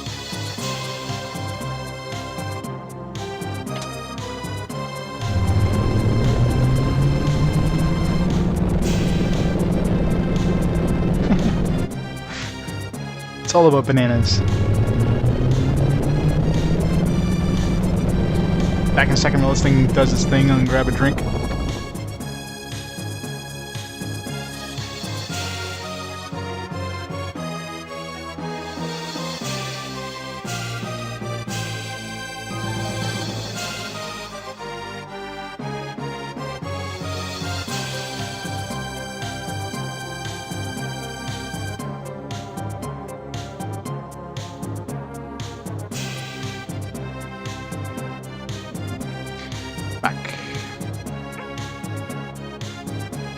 It's all about bananas. Back in a second while this thing does its thing and grab a drink.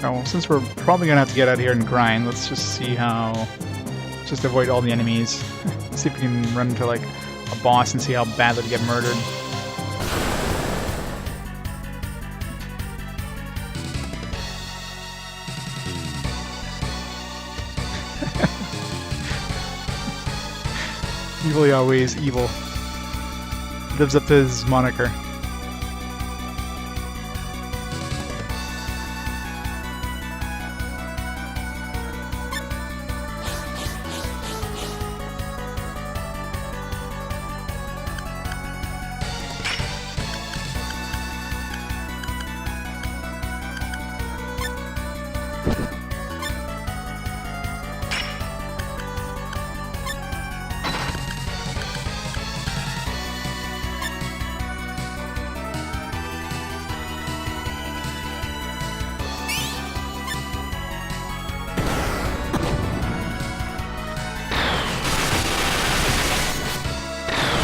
Oh, well, since we're probably gonna have to get out here and grind, let's just see how... just avoid all the enemies. See if we can run into, like, a boss and see how badly we get murdered. Evil always evil. Lives up to his moniker.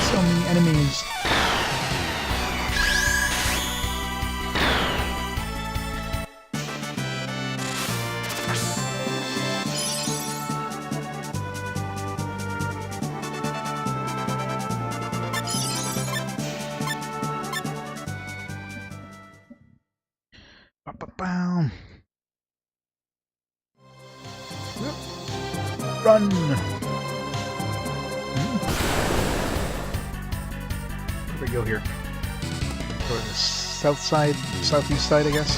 So many enemies. Bow. Run! Where do we go here? Go to the south side, southeast side, I guess.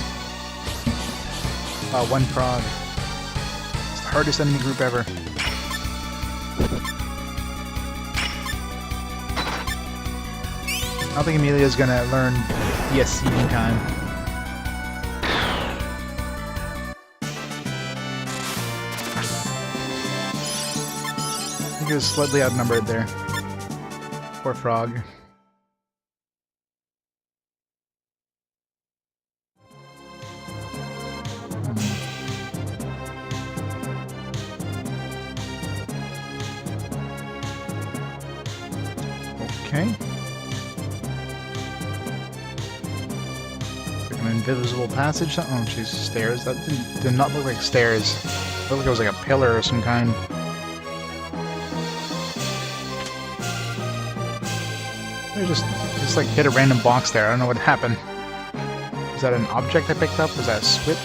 One frog. It's the hardest enemy group ever. I don't think Amelia's gonna learn ESC in time. I think he was slightly outnumbered there. Poor frog. Okay. It's like an invisible passage. Oh, jeez, stairs. That did not look like stairs. It looked like it was like a pillar of some kind. I just like hit a random box there. I don't know what happened. Was that an object I picked up? Was that a switch?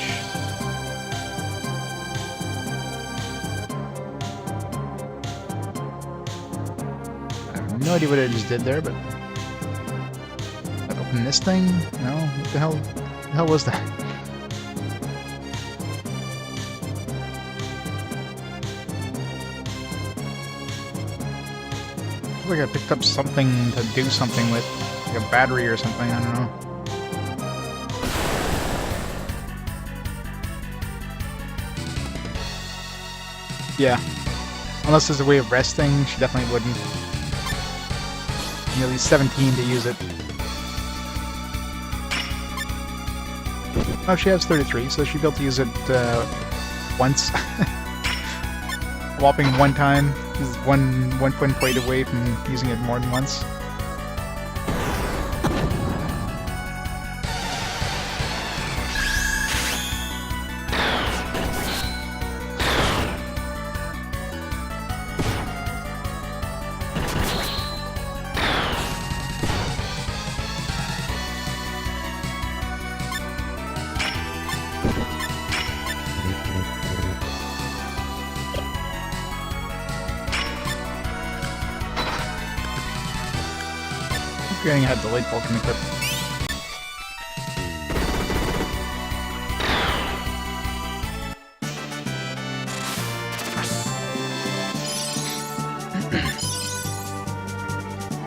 No idea what I just did there, but did I open this thing? No? What the hell was that? I feel like I picked up something to do something with, like a battery or something, I don't know. Yeah. Unless there's a way of resting, she definitely wouldn't. Nearly 17 to use it. Oh, she has 33, so she'll be able to use it once. Whopping one time. She's one point away from using it more than once. Forgetting I had the light bulb in the clip.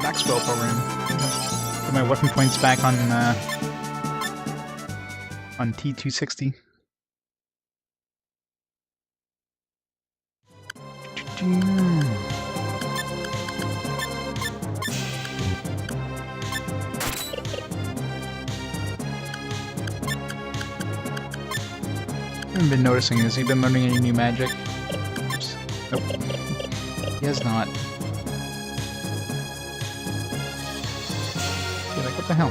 Maxwell program. Put my weapon points back on T260. I haven't been noticing. Has he been learning any new magic? Oops. Nope. He has not. Yeah, like, what the hell?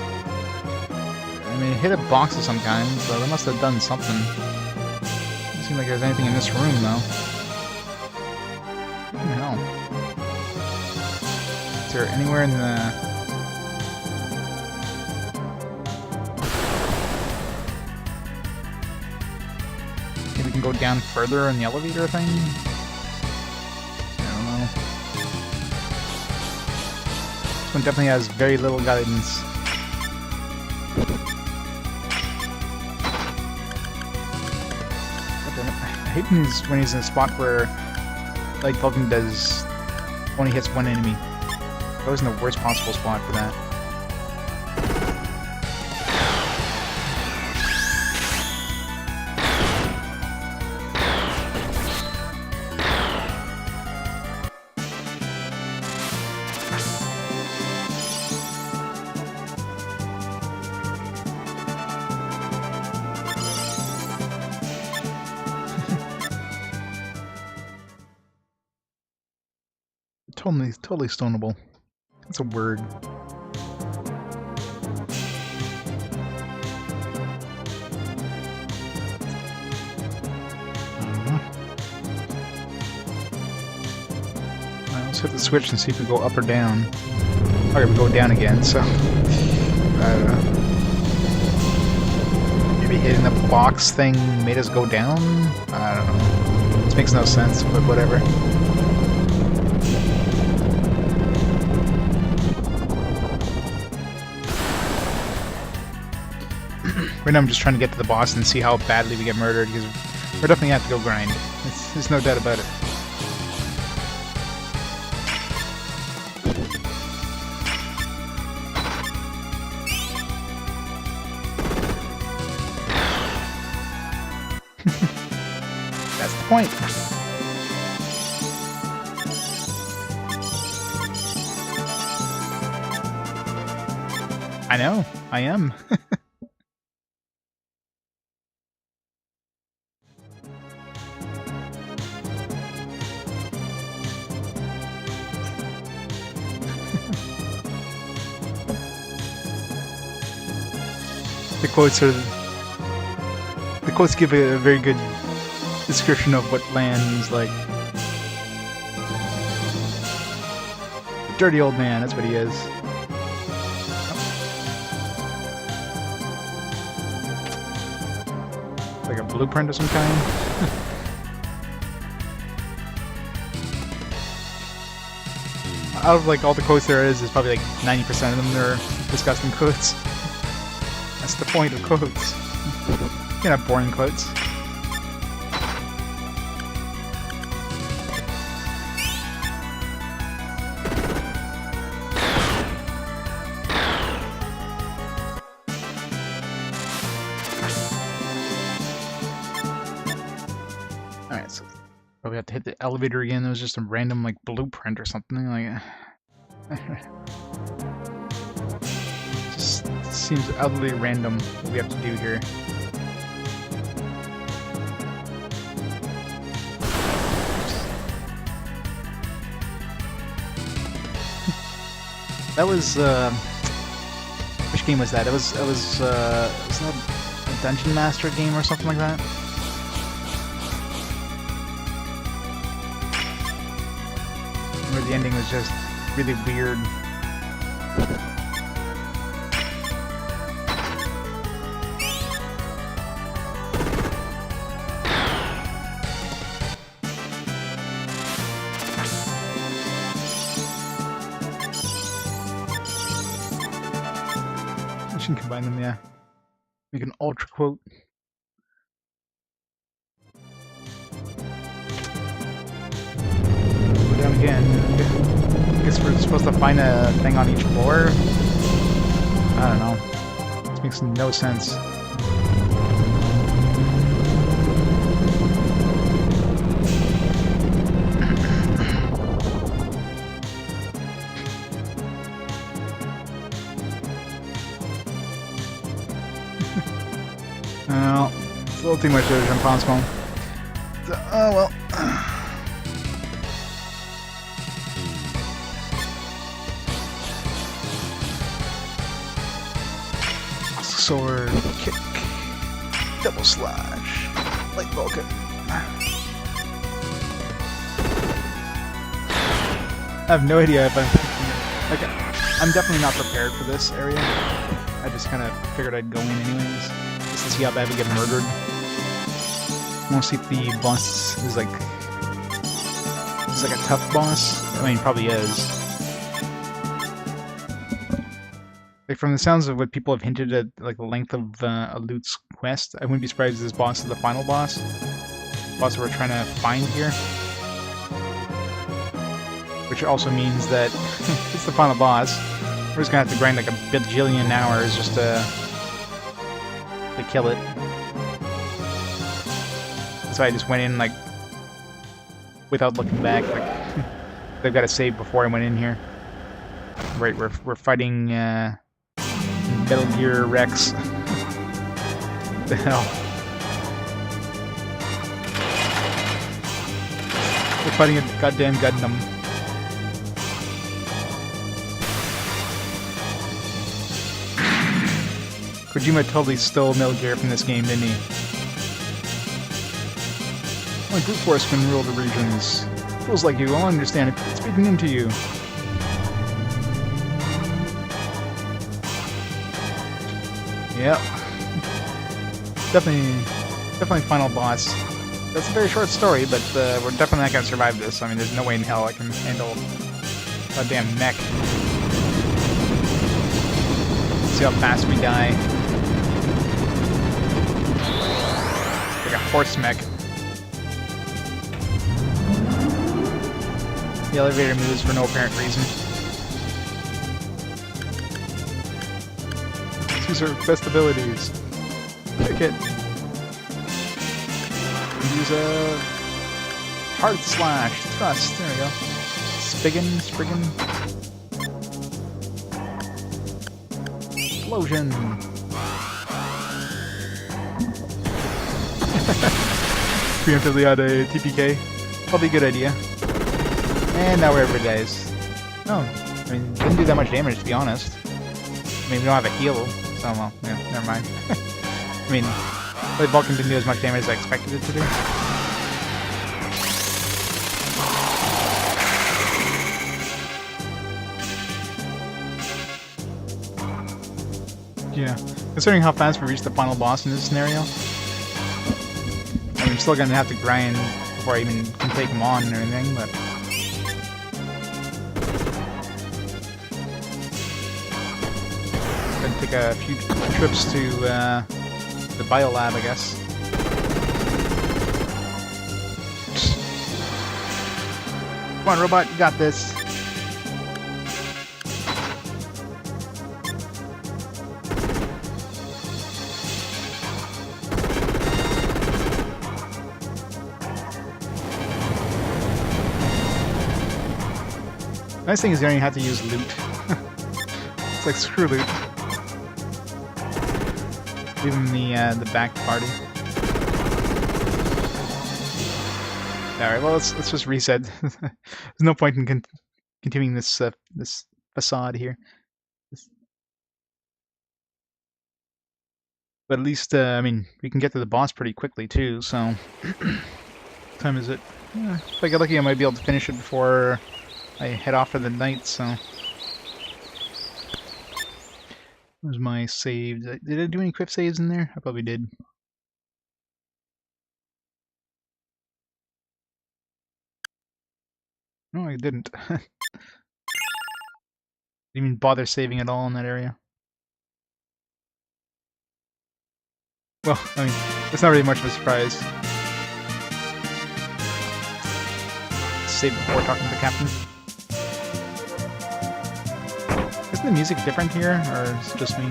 I mean, it hit a box of some kind, so they must have done something. Doesn't seem like there's anything in this room, though. What the hell? Is there anywhere in the... Maybe we can go down further in the elevator thing? I don't know. This one definitely has very little guidance. I hate when he's in a spot where Light Falcon only hits one enemy. Always in the worst possible spot for that. Totally stonable. That's a word. Well, let's hit the switch and see if we go up or down. Okay, we go down again, so... I don't know. maybe hitting the box thing made us go down? I don't know. This makes no sense, but whatever. Right now I'm just trying to get to the boss and see how badly we get murdered, because we're definitely gonna have to go grind. There's no doubt about it. That's the point. I know, I am. The quotes give a very good description of what land's like. Dirty old man, that's what he is. Like a blueprint of some kind. Out of like all the quotes there is probably like 90% of them are disgusting quotes. That's the point of quotes. You can have boring quotes. Alright, so probably have to hit the elevator again. There was just a random like blueprint or something like. Just seems utterly random what we have to do here. That was which game was that? It was that a Dungeon Master game or something like that? Where the ending was just really weird. I should combine them, yeah. Make an ultra quote. Go down again. I guess we're supposed to find a thing on each floor? I don't know. This makes no sense. Well, it's a little too much to jump on spawn. So, oh well. Sword, kick, double slash, light Vulcan. I have no idea if I'm I'm definitely not prepared for this area. I just kind of figured I'd go in anyways, just to see how bad we get murdered. I want to see if the boss is like a tough boss. I mean, probably is. Like, from the sounds of what people have hinted at, like the length of Lute's quest, I wouldn't be surprised if this boss is the final boss. The boss that we're trying to find here. Which also means that it's the final boss. We're just gonna have to grind like a bajillion hours just to kill it. That's why I just went in like without looking back. Like they've got to save before I went in here. Right, we're fighting Metal Gear Rex. What the hell? We're fighting a goddamn Gundam. Kojima totally stole Metal Gear from this game, didn't he? Only brute force can rule the regions. Fools like you all understand it. It's beaten into you. Yep. definitely final boss. That's a very short story, but we're definitely not gonna survive this. I mean, there's no way in hell I can handle a damn mech. See how fast we die. Like a horse mech. The elevator moves for no apparent reason. These are best abilities. Pick it. Use a hard slash, thrust. There we go. Spriggan. Explosion. Preemptively out a TPK. Probably a good idea. And now everybody dies. No, I mean, didn't do that much damage to be honest. I mean, we don't have a heal, so well, yeah, never mind. I mean, the Vulcan didn't do as much damage as I expected it to do. Yeah, considering how fast we reach the final boss in this scenario, I'm still gonna have to grind before I even can take him on and everything, but... Gonna take a few trips to the biolab, I guess. Come on, robot, you got this. Nice thing is you don't even have to use Lute. It's like screw Lute. Leave him the back party. Alright, well let's just reset. There's no point in continuing this this facade here. But at least I mean we can get to the boss pretty quickly too. So what time is it? If I get lucky, I might be able to finish it before I head off for the night. So. Where's my save? Did I do any quick saves in there? I probably did. No, I didn't. Didn't even bother saving at all in that area. Well, I mean, it's not really much of a surprise. Save before talking to the captain. Isn't the music different here, or is it just me?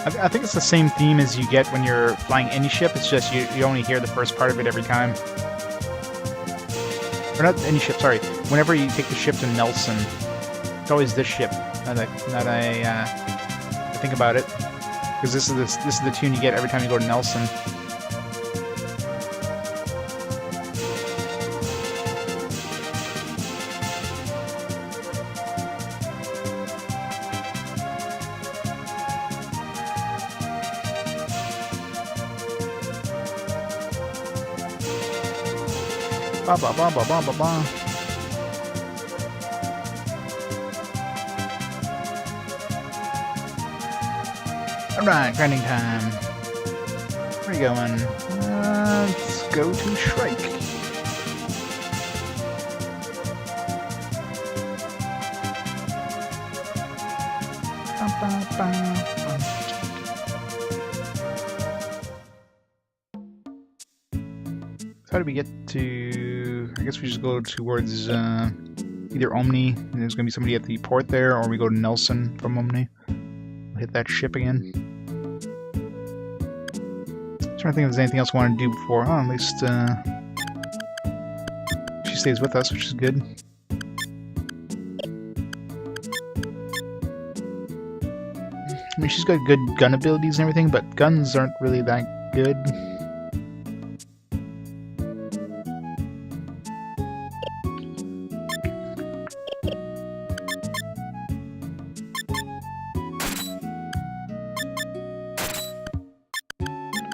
I think it's the same theme as you get when you're flying any ship, it's just you only hear the first part of it every time. Or not any ship, sorry. Whenever you take the ship to Nelson, it's always this ship that I think about it. Because this is the tune you get every time you go to Nelson. Ba ba ba ba ba ba ba. Alright, grinding time. Where are you going? Let's go to Shrike. Ba, ba, ba, ba. So how do we get to... I guess we just go towards either Omni, and there's going to be somebody at the port there, or we go to Nelson from Omni. We'll hit that ship again. Trying to think if there's anything else I want to do before. Oh, at least she stays with us, which is good. I mean, she's got good gun abilities and everything, but guns aren't really that good.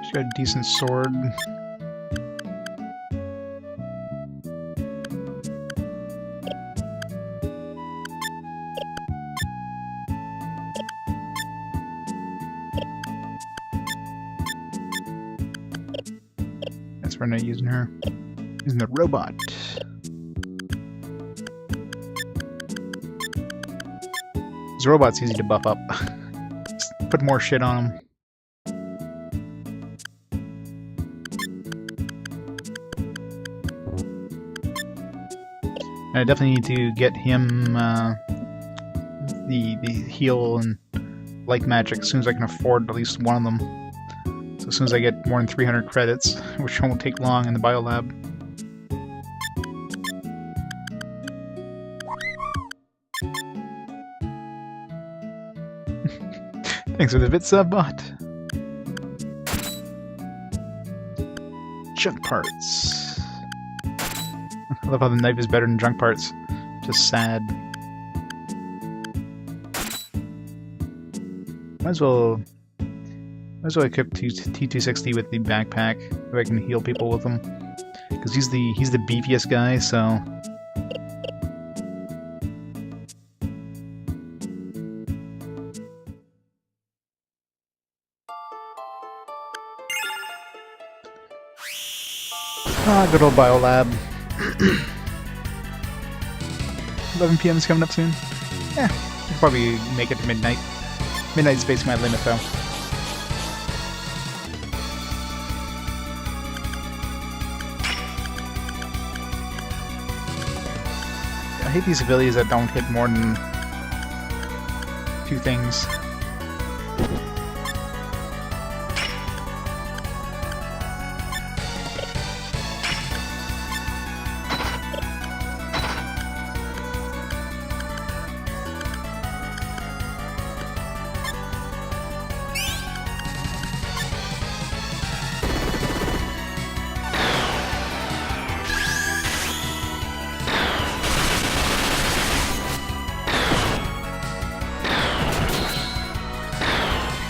She's got a decent sword. we're not using her. Using the robot. This robot's easy to buff up. Just put more shit on him. I definitely need to get him the heal and light magic as soon as I can afford at least one of them. So as soon as I get more than 300 credits, which won't take long in the biolab. Thanks for the bit sub bot. Junk parts. I love how the knife is better than junk parts. Just sad. Might as well equip T260 with the backpack if I can heal people with him. Because he's the beefiest guy, so. Ah, good old biolab. 11 PM is coming up soon. Yeah, I could probably make it to midnight. Midnight's basically my limit, though. I hate these abilities that don't hit more than 2 things.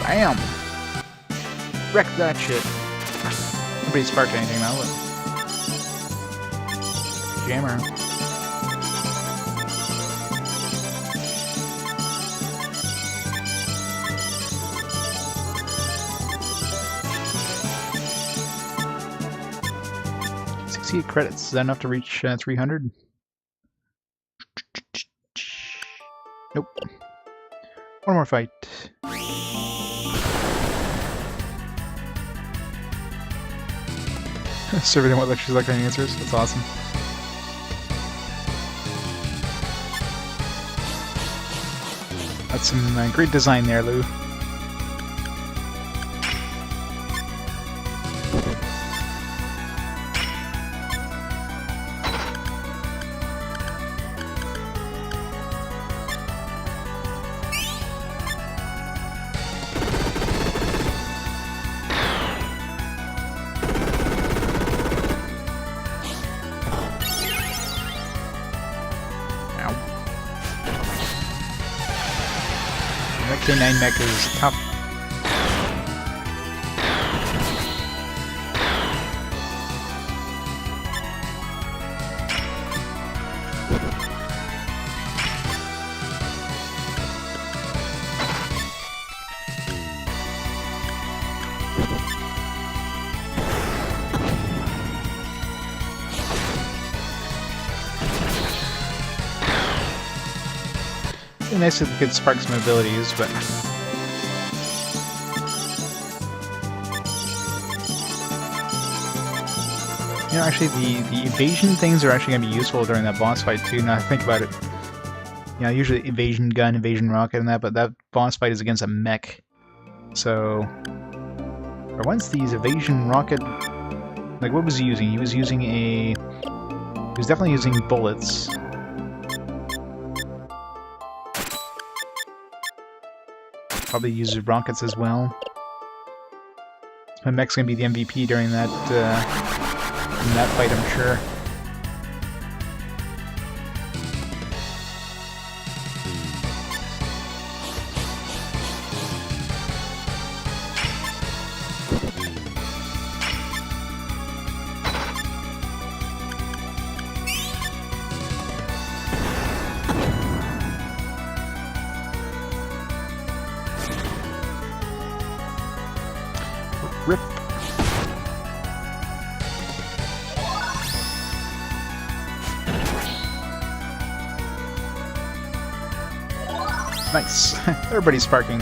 Bam! Wreck that shit. Nobody sparked anything though. Jammer. $68 credits. Is that enough to reach 300? Nope. One more fight. Server didn't want to let you select any answers. That's awesome. That's some great design there, Lou. That K9 mech is tough. It'd be nice if we could spark some abilities, but you know, actually the evasion things are actually going to be useful during that boss fight too, now I think about it. You know, usually evasion gun, evasion rocket and that, but that boss fight is against a mech. So, for once these evasion rocket, like what was he using? He was using he was definitely using bullets. Probably use rockets as well. My mech's gonna be the MVP during that fight, I'm sure. Rip. Nice. Everybody's sparking.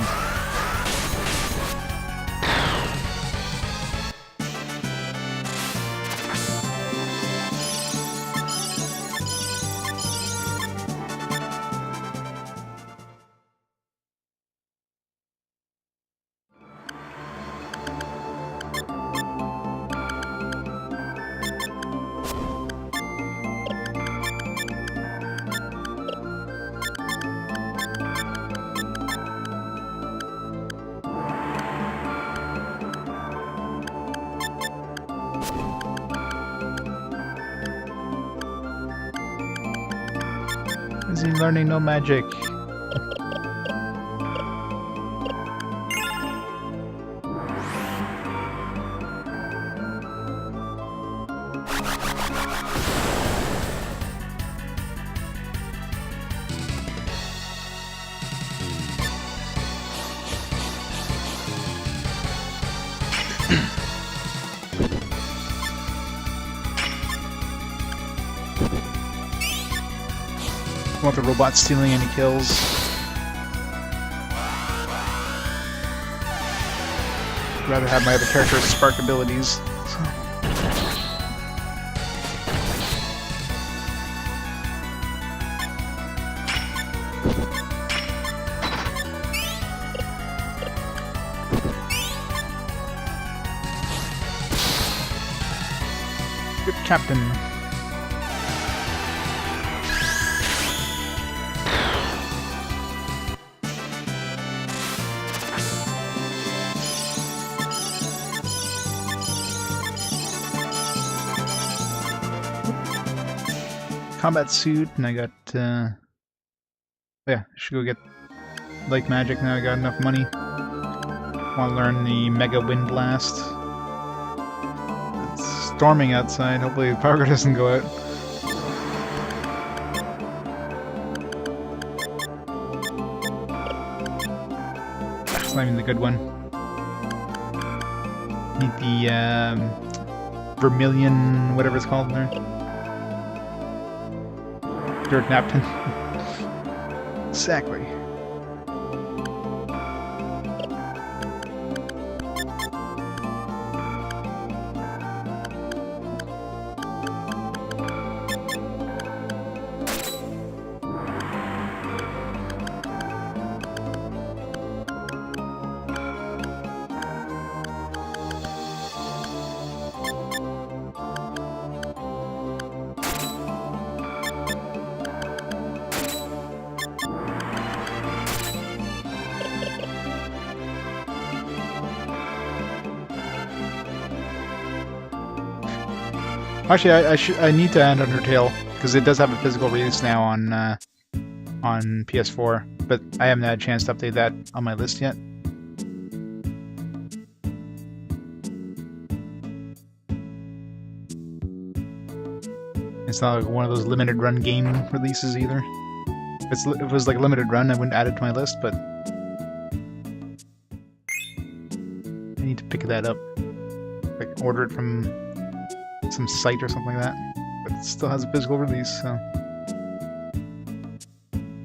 Is he learning no magic? Want the robot stealing any kills? Rather have my other characters spark abilities. So. Good captain. Combat suit, and I got, yeah, I should go get light magic now I got enough money. Want to learn the Mega Wind Blast. It's storming outside, hopefully the power doesn't go out. That's not even the good one. Need the, Vermilion, whatever it's called there. Dirt napkin. Exactly. Actually, I need to add Undertale because it does have a physical release now on PS4, but I haven't had a chance to update that on my list yet. It's not like one of those limited run game releases either. If it was like limited run, I wouldn't add it to my list, but I need to pick that up, like order it from some site or something like that, but it still has a physical release, so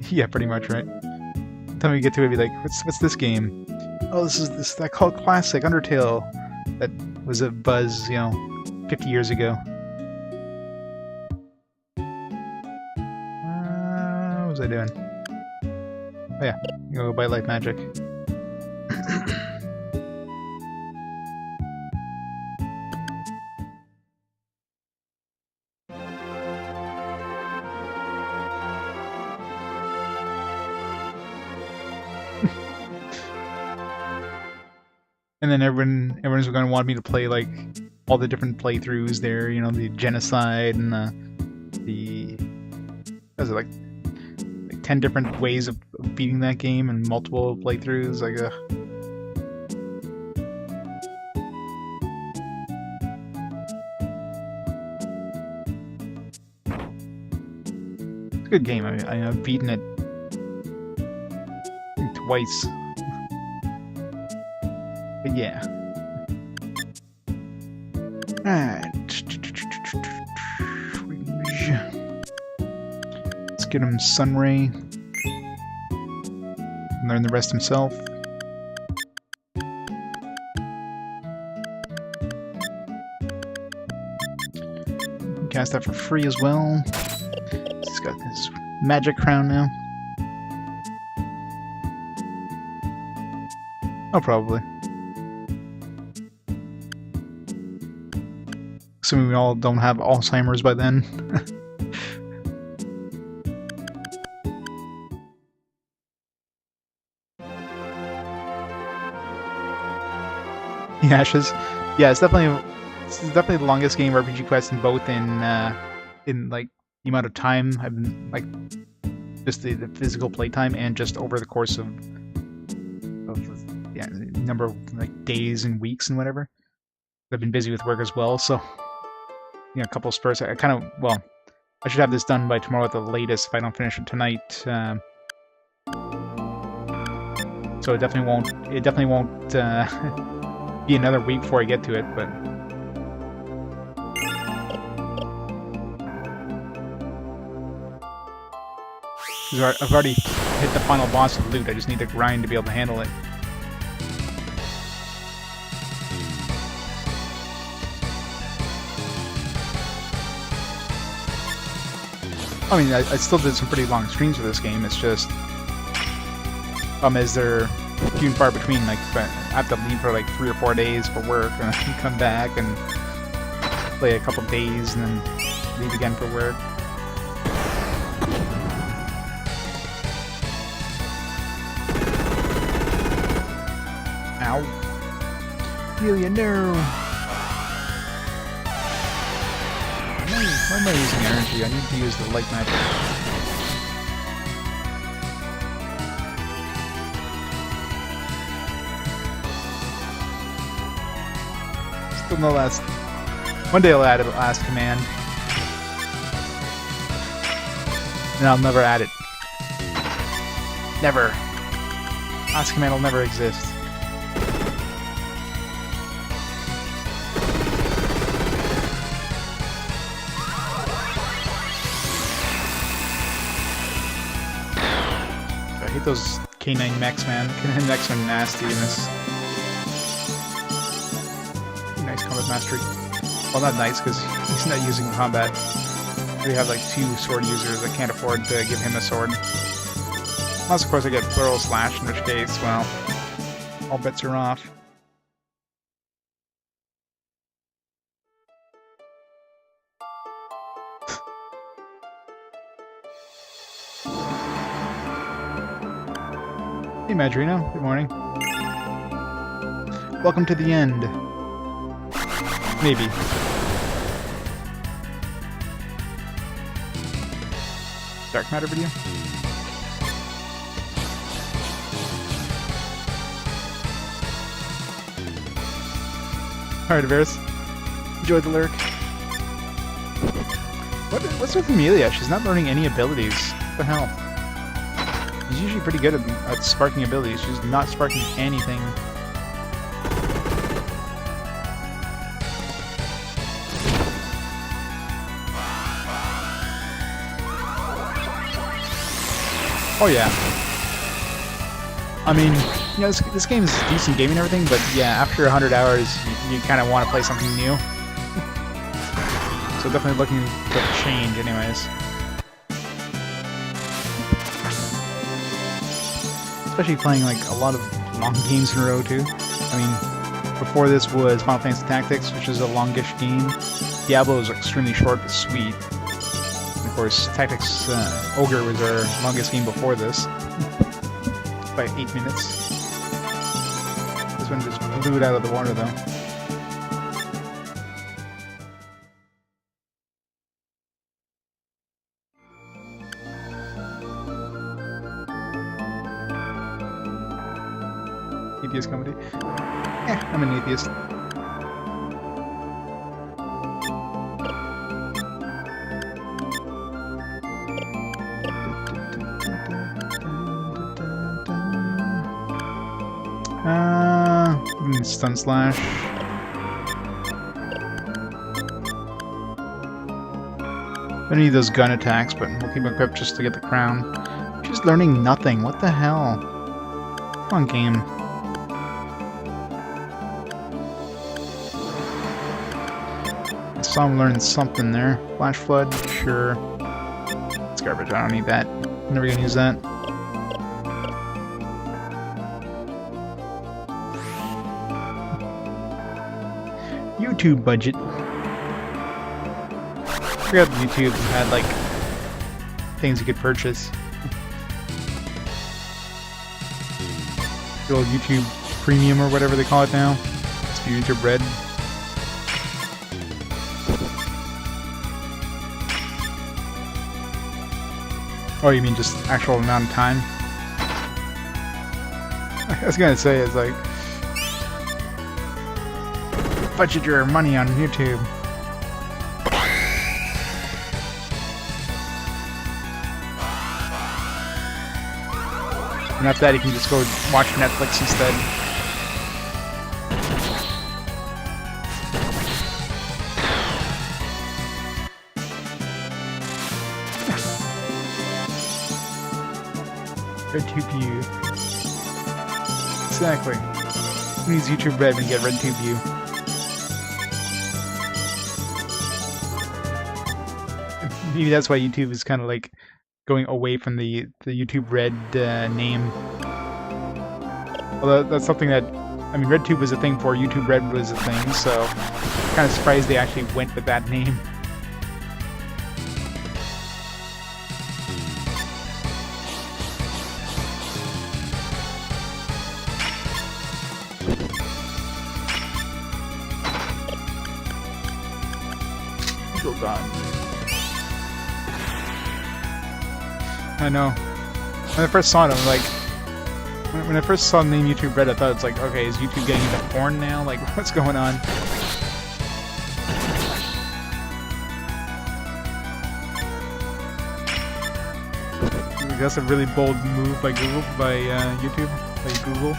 yeah, pretty much, right? By the time you get to it, be like, what's this game? Oh, this is that called Classic Undertale that was a buzz, 50 years ago. What was I doing? Oh yeah, I'm gonna go buy light magic. And then everyone's going to want me to play like all the different playthroughs there, the genocide and the what is it, like 10 different ways of beating that game and multiple playthroughs, like it's a good game. I've beaten it twice. But yeah. Alright. Let's get him Sunray. learn the rest himself. Cast that for free as well. He's got his magic crown now. Oh, probably. Assuming we all don't have Alzheimer's by then. The Ashes. Yeah, it's definitely the longest game RPG quest in both in like the amount of time I've been like just the physical playtime and just over the course of yeah, number of like days and weeks and whatever. I've been busy with work as well, so you know, a couple of spurs. I kind of, well, I should have this done by tomorrow at the latest if I don't finish it tonight. So it definitely won't be another week before I get to it, but I've already hit the final boss of Lute. I just need to grind to be able to handle it. I mean, I still did some pretty long streams for this game. It's just is they're few and far between. Like, I have to leave for like 3 or 4 days for work, and then come back and play a couple days, and then leave again for work. Ow! You know. Why am I using energy? I need to use the light magic. Still no last... One day I'll add a last command. And I'll never add it. Never. Last command will never exist. I hate those K9 mechs, man. K9 mechs are nasty in this. Nice combat mastery. Well, not nice, because he's not using combat. We have like 2 sword users that can't afford to give him a sword. Unless, of course, I get plural slash, in which case, well, all bets are off. Hey, Madrino. Good morning. Welcome to the end. Maybe. Dark matter video? Alright, Avaris. Enjoy the lurk. What's with Amelia? She's not learning any abilities. What the hell? She's usually pretty good at sparking abilities. She's not sparking anything. Oh yeah. I mean, you know, this game is decent gaming and everything, but yeah, after 100 hours, you kind of want to play something new. So definitely looking for a change anyways. Especially playing like a lot of long games in a row too. I mean, before this was Final Fantasy Tactics, which is a longish game. Diablo is extremely short but sweet. And of course, Tactics Ogre was our longest game before this. By 8 minutes. This one just blew it out of the water though. Atheist comedy? Yeah, I'm an atheist. Stun slash. I need those gun attacks, but we'll keep them equipped just to get the crown. She's learning nothing. What the hell? Come on, game. I saw him learn something there. Flash flood, sure. It's garbage, I don't need that. Never gonna use that. YouTube budget. I forgot YouTube had like things you could purchase. The old YouTube Premium or whatever they call it now. It's YouTube Red. Oh, you mean just actual amount of time? I was gonna say, it's like, budget your money on YouTube. And after that, you can just go watch Netflix instead. RedTubeU. Exactly. Use YouTube Red and get RedTubeU. Maybe that's why YouTube is kind of like going away from the YouTube Red name. Although that's something that, I mean, RedTube was a thing before YouTube Red was a thing, so I'm kind of surprised they actually went with that name. Gone. I know. When I first saw it, I'm like, when I first saw the name YouTube Red, I thought it's like, okay, is YouTube getting into porn now? Like, what's going on? That's a really bold move by Google, by YouTube, by Google.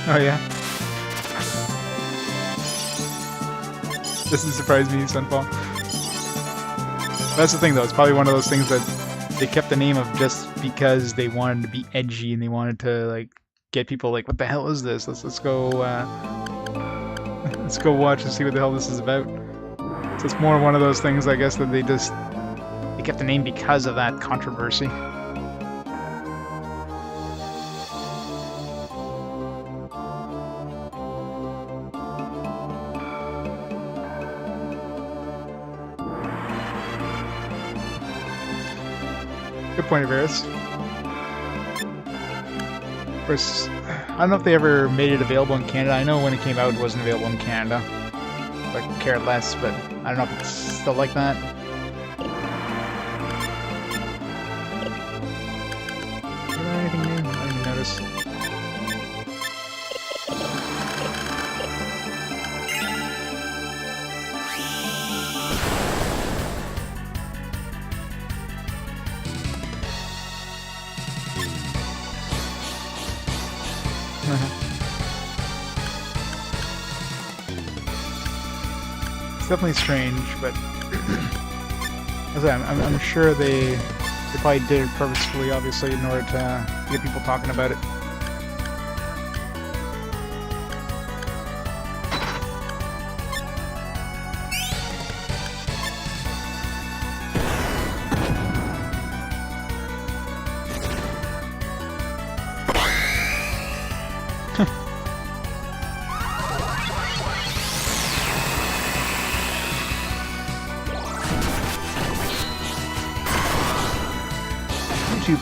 Oh yeah. Doesn't surprise me, Sunfall. That's the thing though, it's probably one of those things that they kept the name of just because they wanted to be edgy and they wanted to like get people like, what the hell is this? Let's go watch and see what the hell this is about. So it's more one of those things, I guess, that they kept the name because of that controversy. Good point of Eris. Of course, I don't know if they ever made it available in Canada. I know when it came out it wasn't available in Canada. I could care less, but I don't know if it's still like that. Is there anything new? I didn't even notice. It's definitely strange, but I'm sure they probably did it purposefully, obviously, in order to get people talking about it.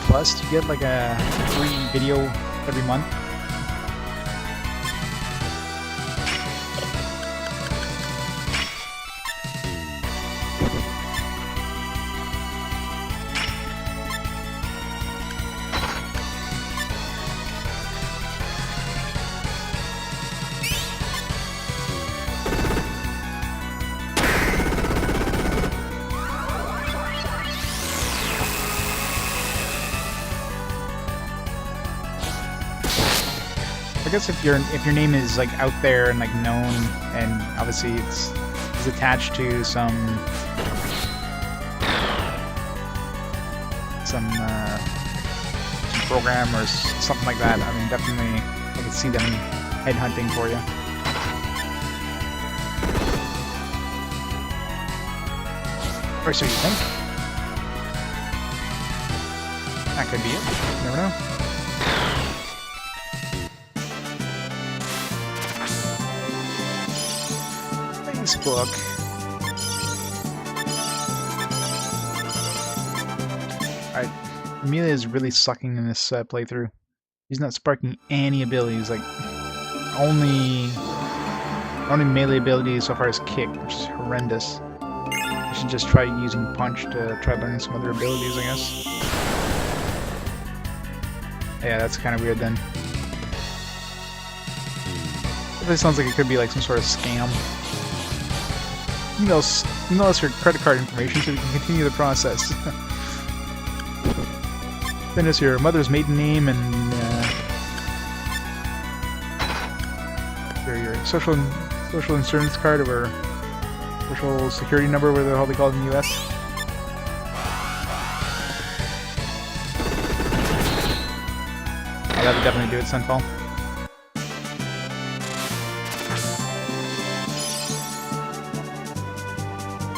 Plus, you get like a free video every month. I guess if your name is like out there and like known, and obviously it's attached to some program or something like that, I mean, definitely I can see them headhunting for you. Or so you think? That could be it. You never know. Facebook. Alright, Amelia is really sucking in this playthrough. He's not sparking any abilities, like only melee ability so far is kick, which is horrendous. You should just try using punch to try learning some other abilities, I guess. Yeah, that's kind of weird then. It sounds like it could be like some sort of scam. Email us your credit card information so we can continue the process. Send us your mother's maiden name and your social insurance card or social security number, whatever the hell they call it in the US. Oh, that would definitely do it, Sunfall.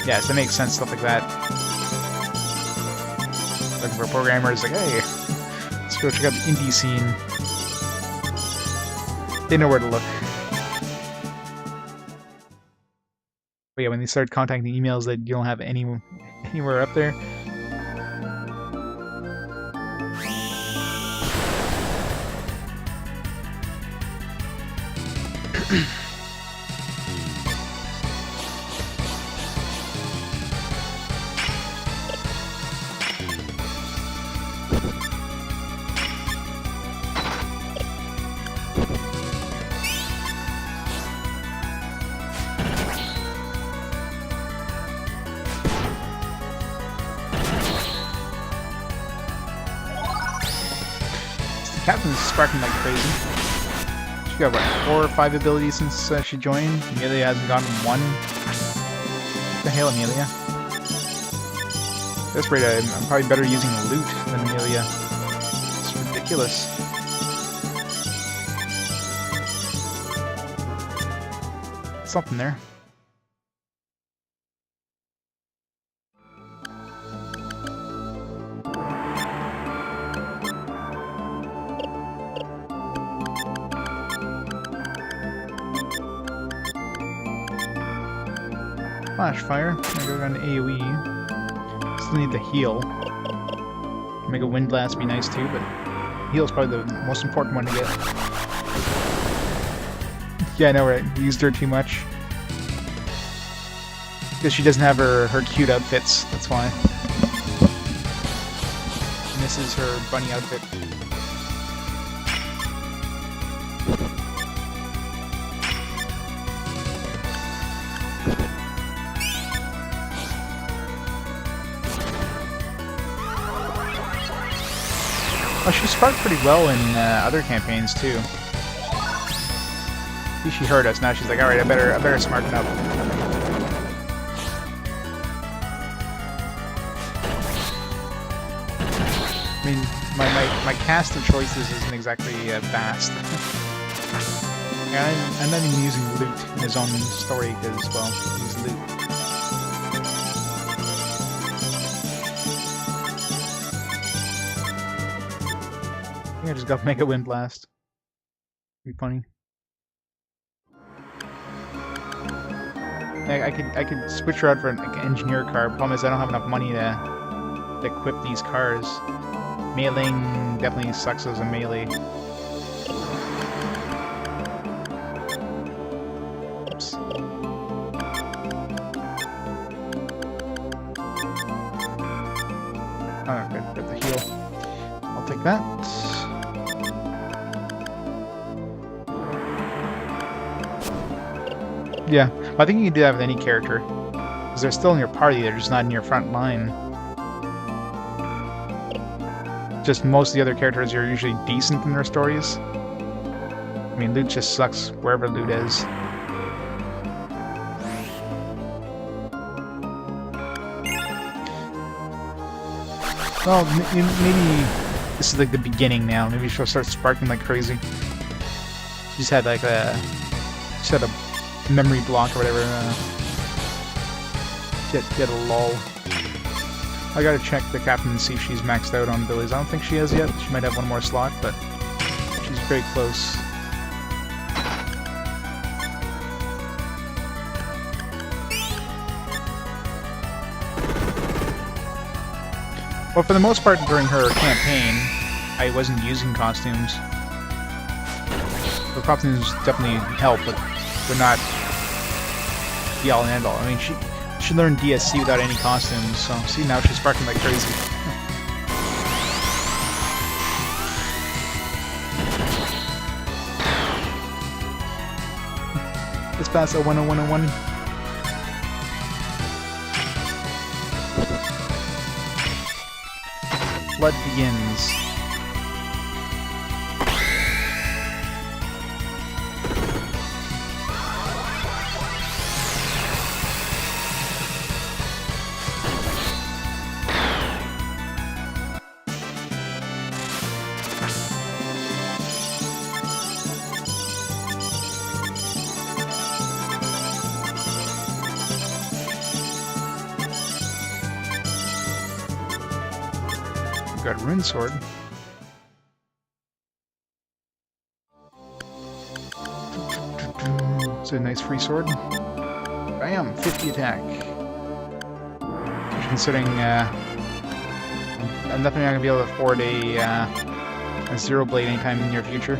Yeah, so it makes sense, stuff like that. Looking for programmers, like, hey, let's go check out the indie scene. They know where to look. But yeah, when they start contacting emails that you don't have anywhere up there. Captain's sparking like crazy. She got, what, 4 or 5 abilities since she joined? Amelia hasn't gotten 1. What the hell, Amelia? At this rate, I'm probably better using Lute than Amelia. It's ridiculous. Something there. Flash fire. I'm gonna go around to AoE. Still need the heal. Make a wind blast be nice too, but heal is probably the most important one to get. Yeah, I know, right? We used her too much. Because she doesn't have her cute outfits, that's why. And this is her bunny outfit. Oh, she sparked pretty well in other campaigns too. See, she heard us. Now she's like, all right, I better smarten up. I mean, my cast of choices isn't exactly vast. I'm not even using Lute in his own story because, well, he's Lute. I just got Mega Wind Blast. Be funny. I could switch her out for an engineer car. Problem is I don't have enough money to equip these cars. Mailing definitely sucks as a melee. Oops. Oh, good. Got the heal. I'll take that. Yeah, I think you can do that with any character. Because they're still in your party, they're just not in your front line. Just most of the other characters are usually decent in their stories. I mean, Lute just sucks wherever Lute is. Well, maybe this is like the beginning now. Maybe she'll start sparking like crazy. She's had like she's had a memory block or whatever. Get a lull. I gotta check the captain and see if she's maxed out on abilities. I don't think she has yet. She might have one more slot, but she's very close. Well, for the most part during her campaign, I wasn't using costumes. The costumes definitely help, but they're not the all and end all. I mean, she learned DSC without any costumes, so see, now she's sparking like crazy. Let's pass a 10101. Blood begins. Got a rune sword. It's a nice free sword. Bam! 50 attack. Considering I'm definitely not gonna be able to afford a zero blade anytime in the near future.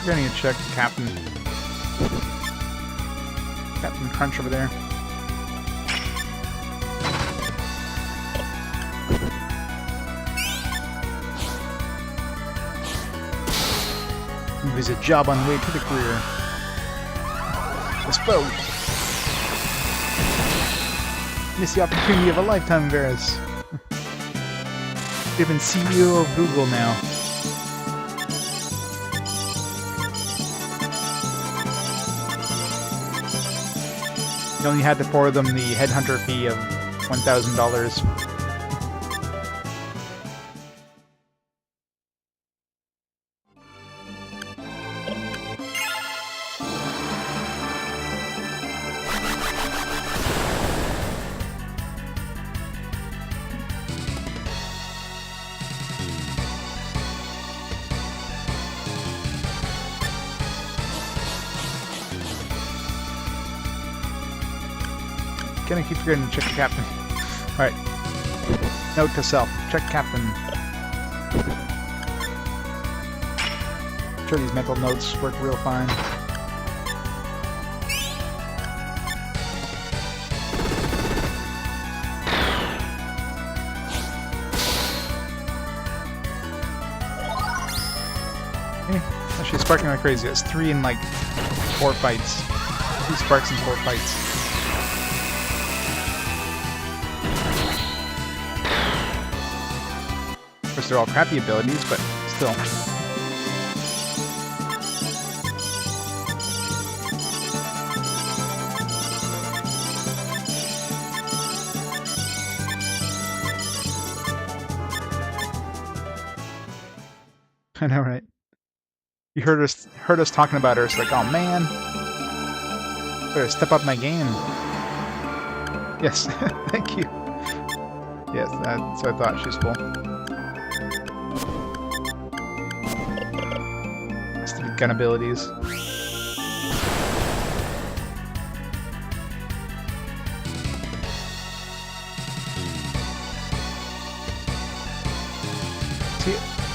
I'm gonna check the Captain Crunch over there. There's a job on the way to the career. Let's vote. Miss the opportunity of a lifetime, Varys. You've been CEO of Google now. You only had to pour them the headhunter fee of $1,000. Gonna keep forgetting to check the captain. Alright. Note to self. Check captain. I'm sure these mental notes work real fine. Okay. Oh, she's sparking like crazy. That's 3 in like 4 fights. 2 sparks in 4 fights. Of course, they're all crappy abilities, but still. I know, right? You heard us talking about her. It's like, oh man, better step up my game. Yes, thank you. Yes, that's what I thought. She's cool. Stupid gun abilities. See,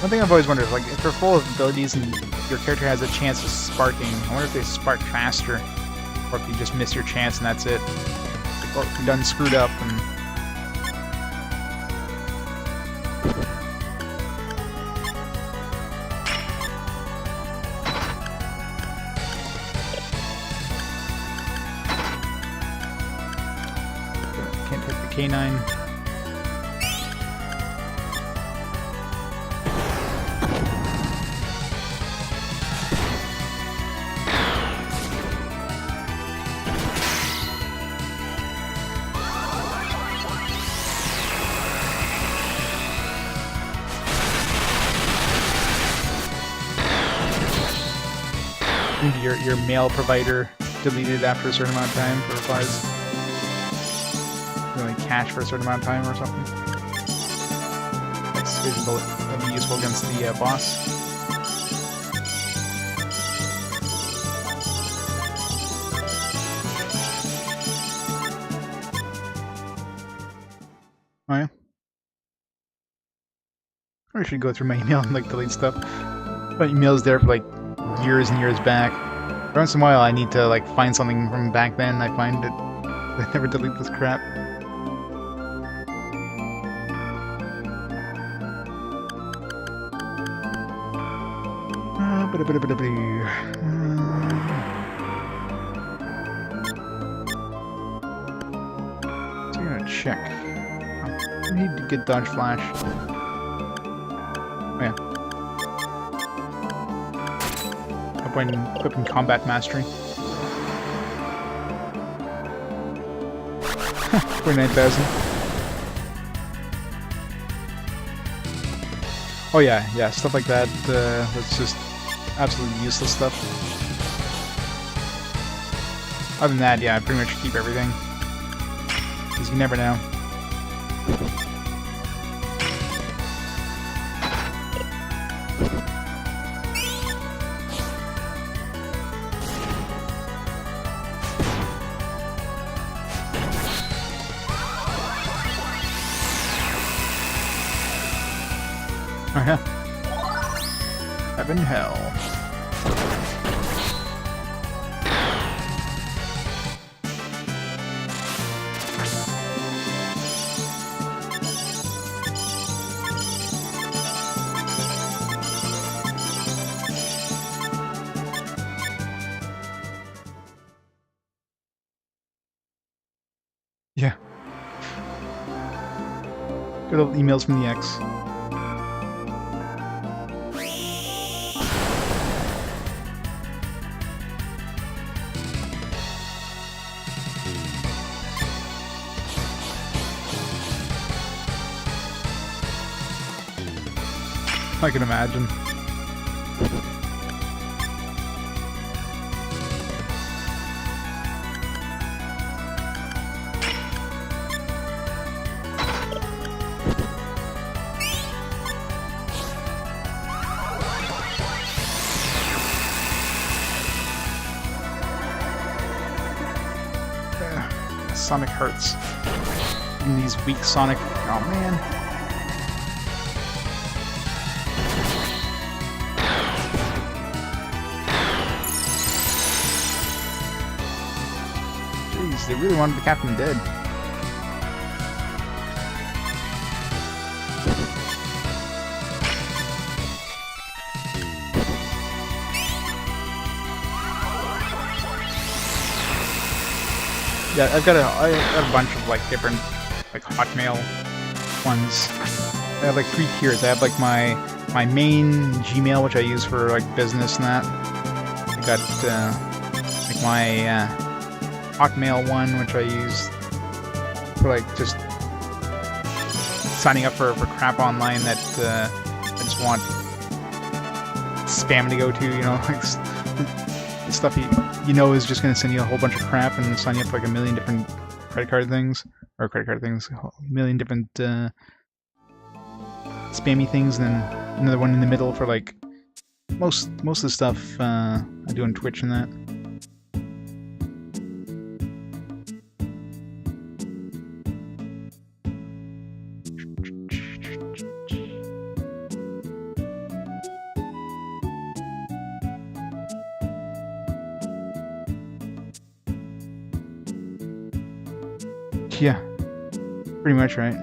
one thing I've always wondered, like, if they're full of abilities and your character has a chance of sparking, I wonder if they spark faster, or if you just miss your chance and that's it. Like, done screwed up and. Can't hit the canine. Your mail provider deleted after a certain amount of time for replies. Really cache for a certain amount of time or something. That's visible. That'd be useful against the boss. Oh yeah. I should go through my email and like delete stuff. My email's there for like years and years back. Every once in a while I need to like find something from back then. I find it. I never delete this crap. So I'm gonna check. I need to get dodge flash. Oh yeah. When equipping combat mastery. 49,000. Oh yeah, stuff like that. That's just absolutely useless stuff. Other than that, yeah, I pretty much keep everything. Because you never know. Oh yeah. Heaven, hell. Yeah. Good old emails from the X. I can imagine. Sonic hurts. And these weak Sonic. Oh man. Jeez, they really wanted the captain dead. Yeah, I have a bunch of like different like Hotmail ones. I have like 3 tiers. I have like my main Gmail, which I use for like business and that. I got like my Hotmail one, which I use for like just signing up for crap online that I just want spam to go to, you know, like stuff you know is just going to send you a whole bunch of crap and sign you up for like a million different credit card things, a million different spammy things, and then another one in the middle for like most of the stuff I do on Twitch and that. Yeah, pretty much right.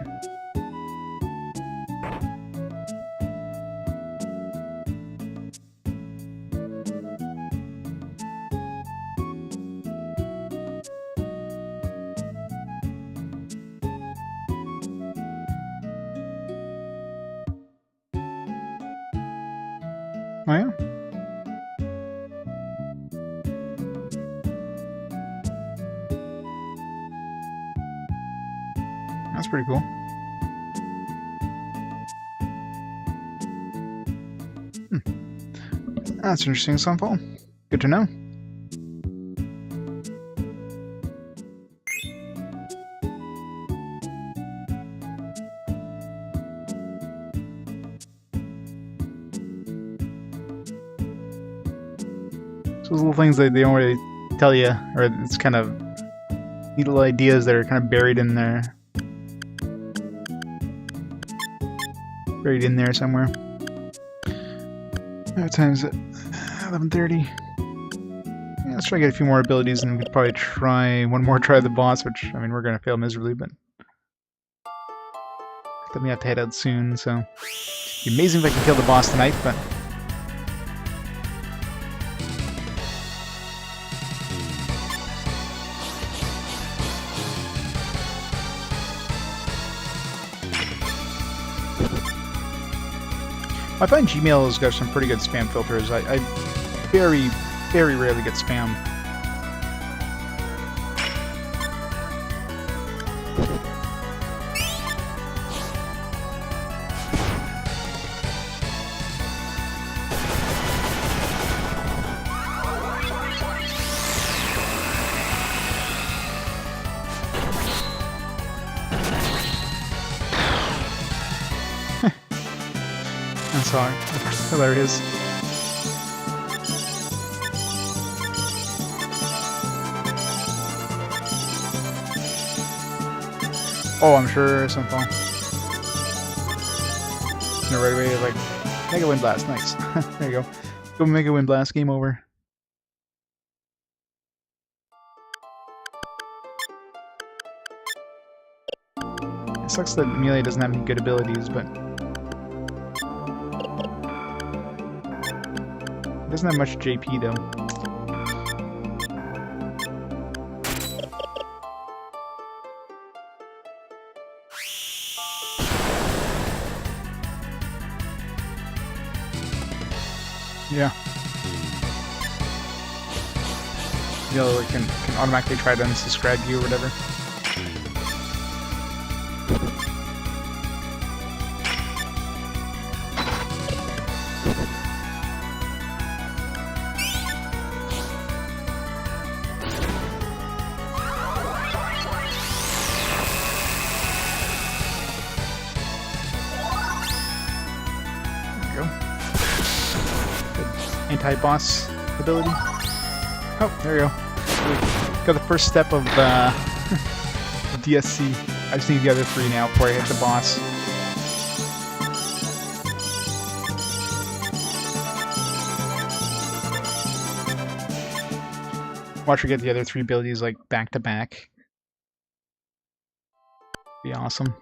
Oh yeah? That's pretty cool. That's interesting, Sunfall. Good to know. So those little things that they don't really tell you, or it's kind of neat little ideas that are kind of buried in there. Buried in there somewhere. What time is it? 11:30. Yeah, let's try to get a few more abilities, and we could probably try one more try of the boss, which, I mean, we're going to fail miserably, but then we have to head out soon, so it'd be amazing if I can kill the boss tonight, but I find Gmail has got some pretty good spam filters. I very, very rarely get spam. That's hilarious. Oh, I'm sure Sunfall. No, right away, like, Mega Wind Blast, nice. There you go. Go Mega Wind Blast, game over. It sucks that Amelia doesn't have any good abilities, but it doesn't have much JP though. Yeah. You know, it can automatically try to unsubscribe you or whatever. Anti-boss ability. Oh, there you go. We got the first step of DSC. I just need the other three now before I hit the boss. Watch her get the other three abilities like back to back. Be awesome.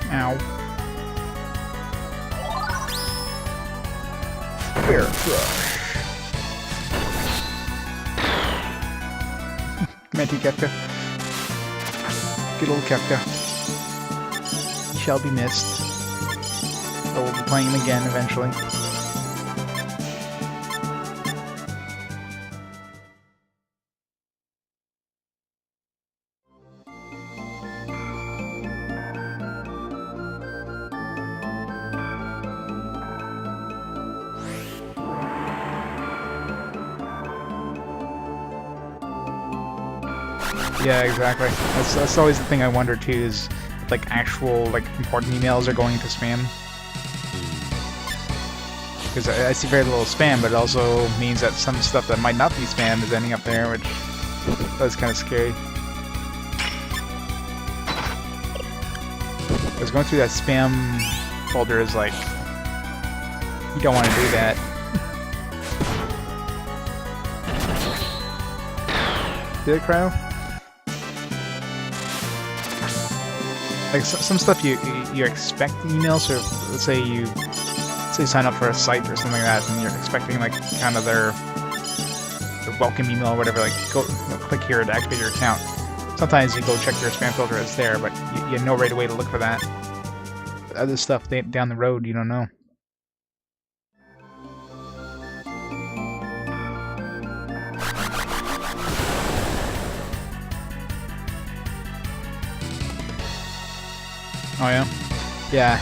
Ow. Bear crush. Menti Kefka. Good old Kefka. He shall be missed. But we'll be playing him again eventually. Yeah, exactly. That's always the thing I wonder too, is like actual like important emails are going into spam. Because I see very little spam, but it also means that some stuff that might not be spam is ending up there, which is kind of scary. Because going through that spam folder is like, you don't want to do that. Did it, Cryo? Like some stuff you expect emails, so if, let's say you sign up for a site or something like that, and you're expecting like kind of their welcome email or whatever, like go click here to activate your account. Sometimes you go check your spam filter, it's there, but you know right away to look for that. But other stuff down the road, you don't know. Oh yeah? Yeah.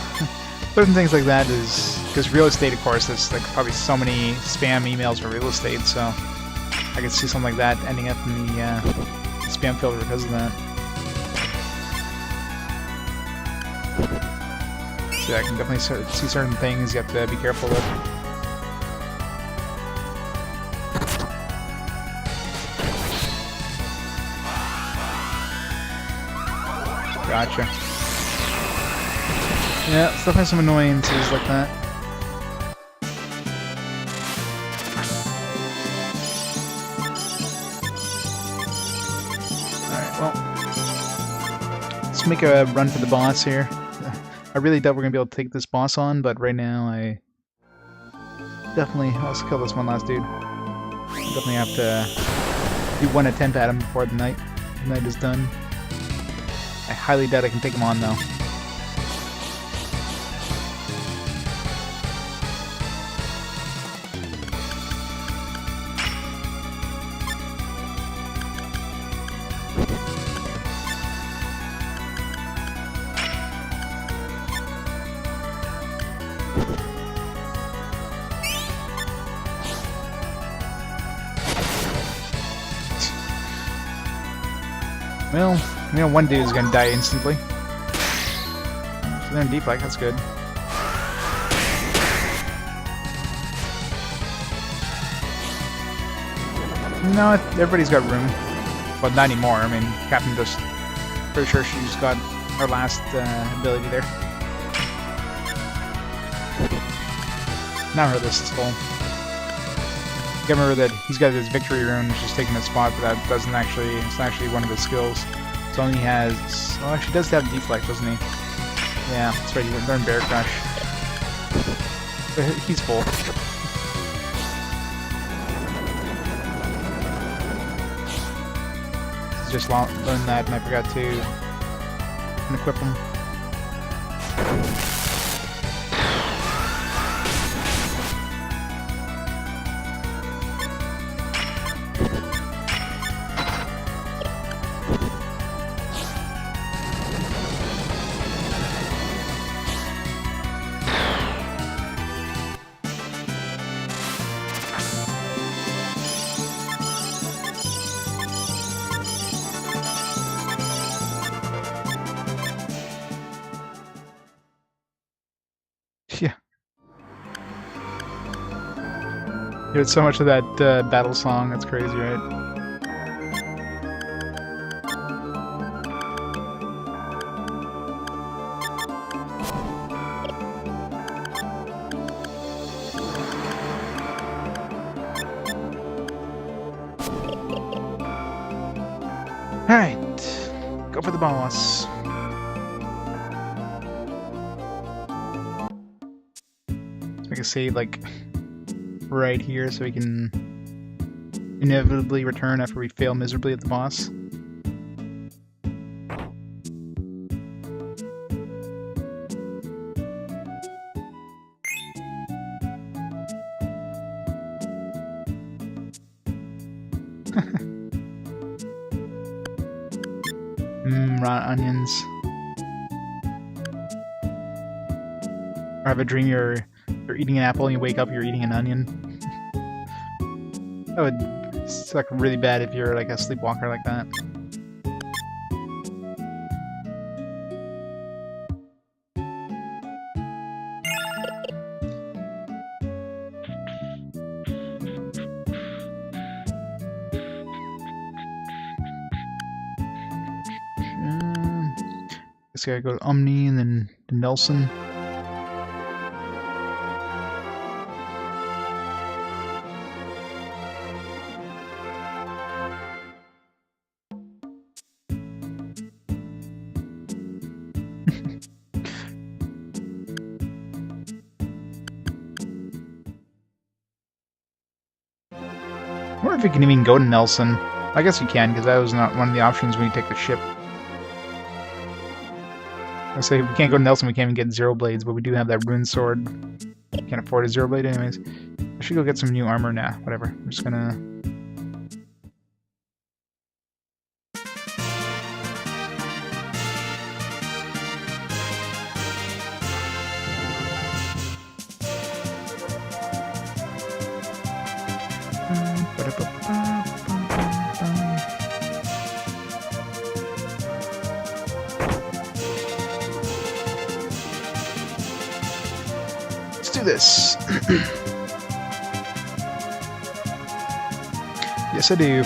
Certain things like that is, because real estate, of course, there's like probably so many spam emails for real estate, so I can see something like that ending up in the spam filter because of that. So yeah, I can definitely see certain things you have to be careful with. Gotcha. Yeah, it's definitely some annoyances like that. Alright, well, let's make a run for the boss here. I really doubt we're going to be able to take this boss on, but right now I definitely... Let's kill this one last dude. Definitely have to do one attempt at him before the night is done. I highly doubt I can take him on though. Well, you know, one dude is gonna die instantly. So they're in deflect, that's good. No, everybody's got room. Well, not anymore. I mean, Captain just... Pretty sure she's got her last ability there. Now her list is full. You gotta remember that he's got his victory rune, which is taking his spot, but that doesn't actually... It's not actually one of his skills. It only has... Well, actually does have deflect, doesn't he? Yeah, that's right, he learned Bear Crush. But he's full. Just learned that, and I forgot to equip him. Yeah. You heard so much of that battle song, that's crazy, right? Alright, go for the boss. Make a save like right here so we can inevitably return after we fail miserably at the boss. Raw onions. Or have a dream you're eating an apple and you wake up, you're eating an onion. That would suck really bad if you're like a sleepwalker like that. guess I gotta go to Omni and then to Nelson. I wonder if we can even go to Nelson. I guess we can, because that was not one of the options when you take the ship. I say we can't go to Nelson, we can't even get Zero Blades, but we do have that rune sword. Can't afford a Zero Blade anyways. I should go get some new armor now. Whatever. I'm just gonna... Let's do this. Yes, I do.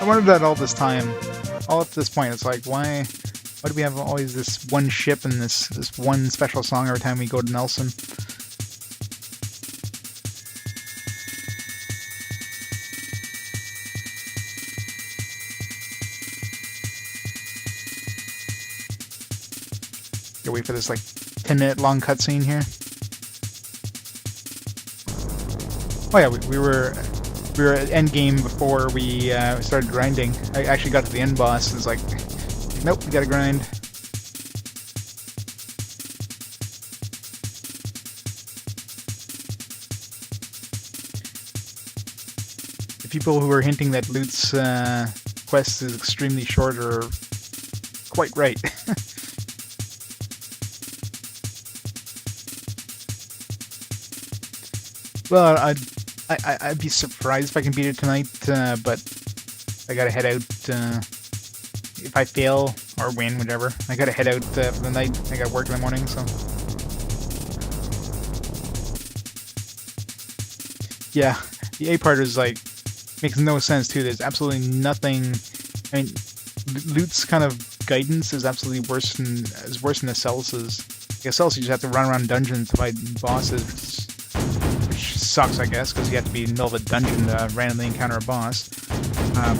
I wondered that all this time. All up to this point, it's like, why do we have always this one ship and this one special song every time we go to Nelson? Gotta wait for this like 10-minute long cutscene here. Oh yeah, we were at end game before we started grinding. I actually got to the end boss and it's like, nope, we gotta grind. The people who are hinting that Lute's quest is extremely short are quite right. Well, I'd be surprised if I can beat it tonight, but I gotta head out, if I fail or win, whatever. I gotta head out for the night. I got work in the morning, so... Yeah, the A part is like, makes no sense too. There's absolutely nothing... I mean, Lute's kind of guidance is absolutely worse than Acellus's. Acellus, you just have to run around dungeons to fight bosses, which sucks, I guess, because you have to be in the middle of a dungeon to randomly encounter a boss.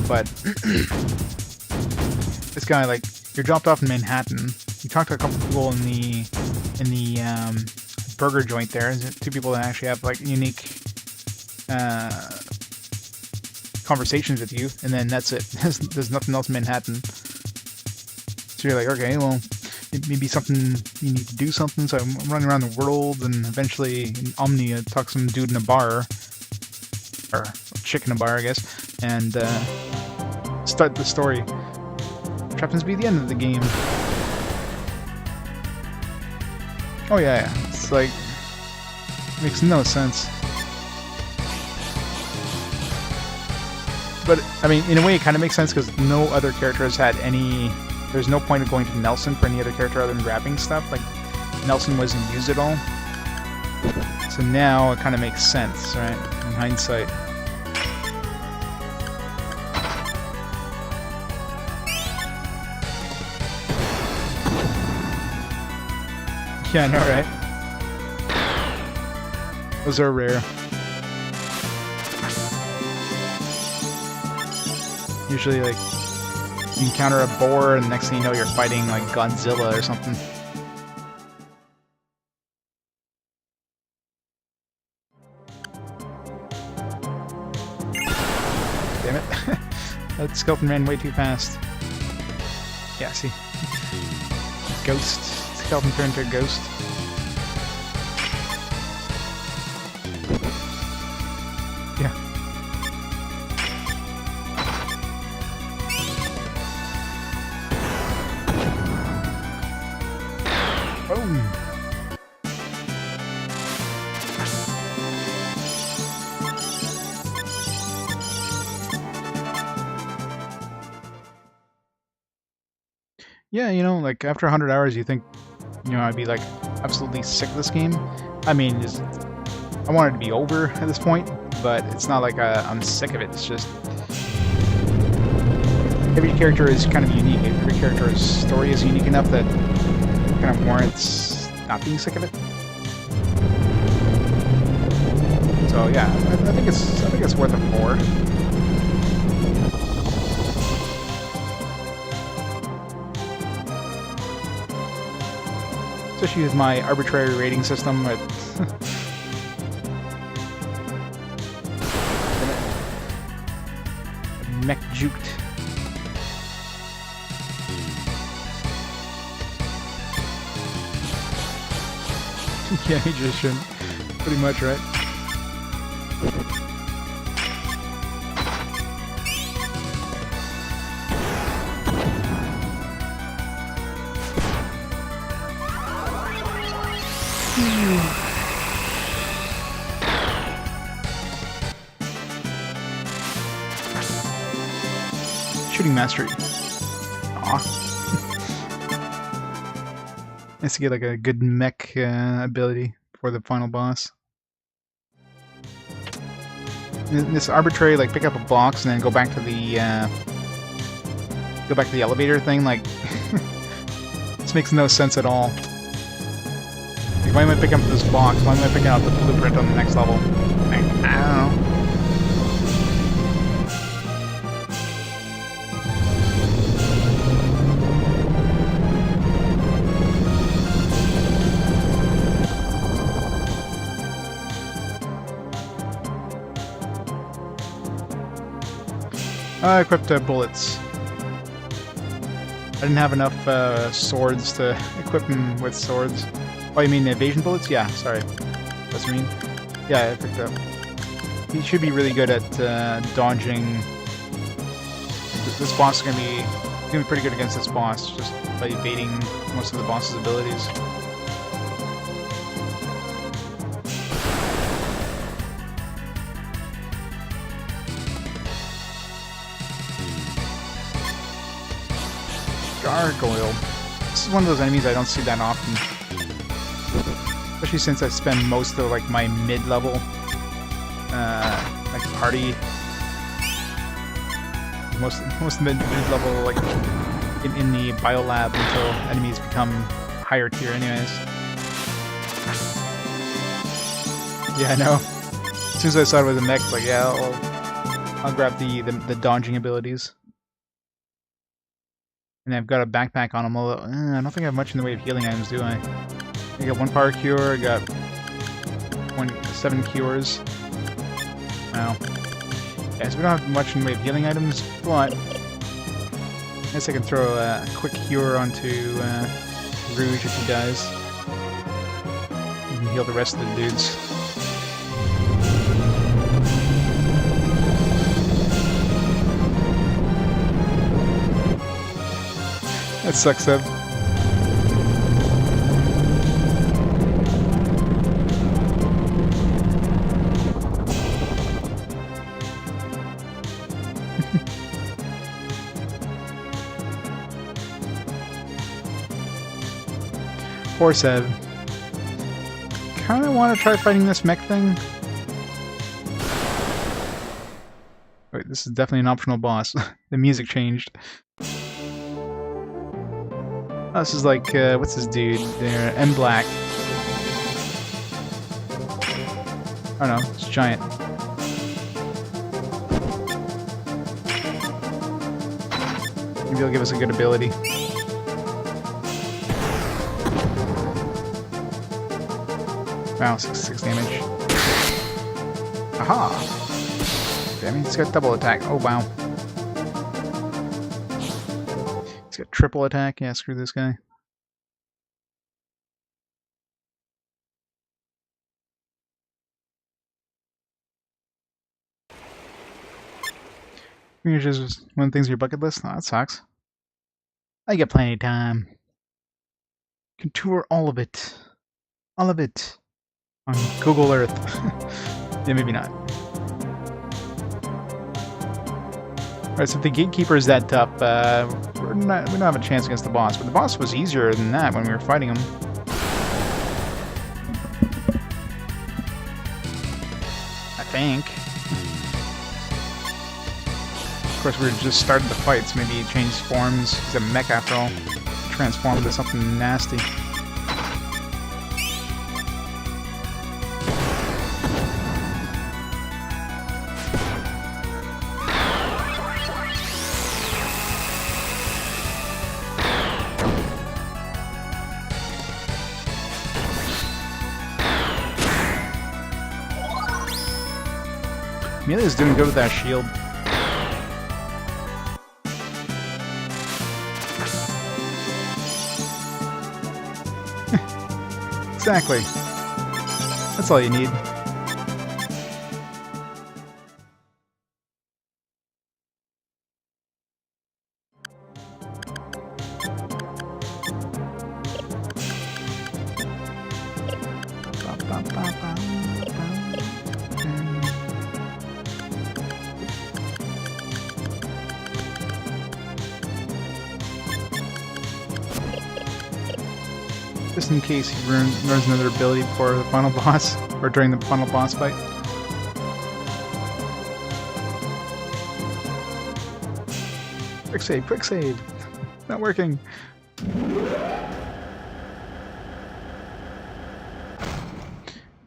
But this guy, like, you're dropped off in Manhattan. You talk to a couple people in the burger joint there. There's two people that actually have like unique conversations with you, and then that's it. There's nothing else in Manhattan. So you're like, okay, well, it may be something you need to do something. So I'm running around the world, and eventually in Omni, I talk to some dude in a bar, or chick in a bar, I guess, and start the story. Which happens to be the end of the game. Oh yeah, it's like, makes no sense. But, I mean, in a way it kind of makes sense because no other character has had any... There's no point of going to Nelson for any other character other than grabbing stuff. Like, Nelson wasn't used at all. So now it kind of makes sense, right? In hindsight. Yeah, I know, right? Those are rare. Usually, like, you encounter a boar, and next thing you know, you're fighting, like, Godzilla or something. Damn it. That skeleton ran way too fast. Yeah, see? Ghost. Skeleton turned into a ghost. Yeah. Boom. Yeah, you know, like, after 100 hours, you think, you know, I'd be, like, absolutely sick of this game. I mean, I want it to be over at this point, but it's not like I'm sick of it. It's just... every character is kind of unique. Every character's story is unique enough that kind of warrants not being sick of it. So yeah, I think it's worth a 4. Especially with my arbitrary rating system with mech juked. Yeah, he just shouldn't. Pretty much, right? Shooting mastery. Aw. Nice to get like a good mech ability for the final boss. This arbitrary, like, pick up a box and then go back to the elevator thing, like, this makes no sense at all. Like, why am I picking up this box? Why am I picking up the blueprint on the next level? Like, I don't know. I equipped bullets. I didn't have enough swords to equip him with swords. Oh, you mean evasion bullets? Yeah, sorry. That's what I mean. Yeah, I picked up. He should be really good at dodging. This boss is gonna be pretty good against this boss, just by evading most of the boss's abilities. Gargoyle. This is one of those enemies I don't see that often. Especially since I spend most of like my mid-level like party most mid-level like in the biolab until enemies become higher tier anyways. Yeah, I know. As soon as I saw it with a mech, like yeah, I'll grab the dodging abilities. And I've got a backpack on them, although I don't think I have much in the way of healing items, do I? I got 1 power cure, I got 7 cures. Wow. Yeah, so we don't have much in the way of healing items, but I guess I can throw a quick cure onto Rouge if he dies. You can heal the rest of the dudes. That sucks, Seb. Poor Seb. Kinda wanna try fighting this mech thing. Wait, this is definitely an optional boss. The music changed. Oh, this is like, what's this dude there? M Black. Oh no, it's giant. Maybe he'll give us a good ability. Wow, 6 damage. Aha! Damn it, he's got double attack. Oh wow. He's got triple attack. Yeah, screw this guy. Finishes one of the things on your bucket list? Oh, that sucks. I get plenty of time. Can tour all of it. All of it. On Google Earth. Yeah, maybe not. Alright, so if the Gatekeeper is that tough, we don't have a chance against the boss. But the boss was easier than that when we were fighting him. I think. Of course, we were just starting the fight, so maybe he changed forms. He's a mech after all. Transformed into something nasty. Amelia's doing good with that shield. Exactly. That's all you need. Just in case he learns another ability before the final boss, or during the final boss fight. Quick save, quick save! Not working!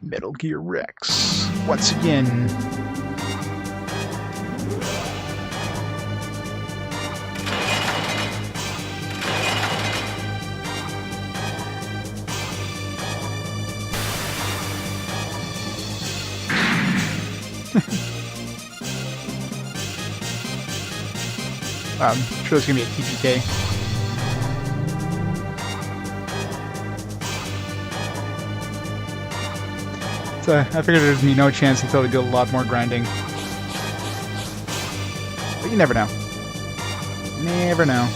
Metal Gear Rex, once again. I'm sure it's gonna be a TPK. So I figured there'd be no chance until we do a lot more grinding. But you never know. Never know.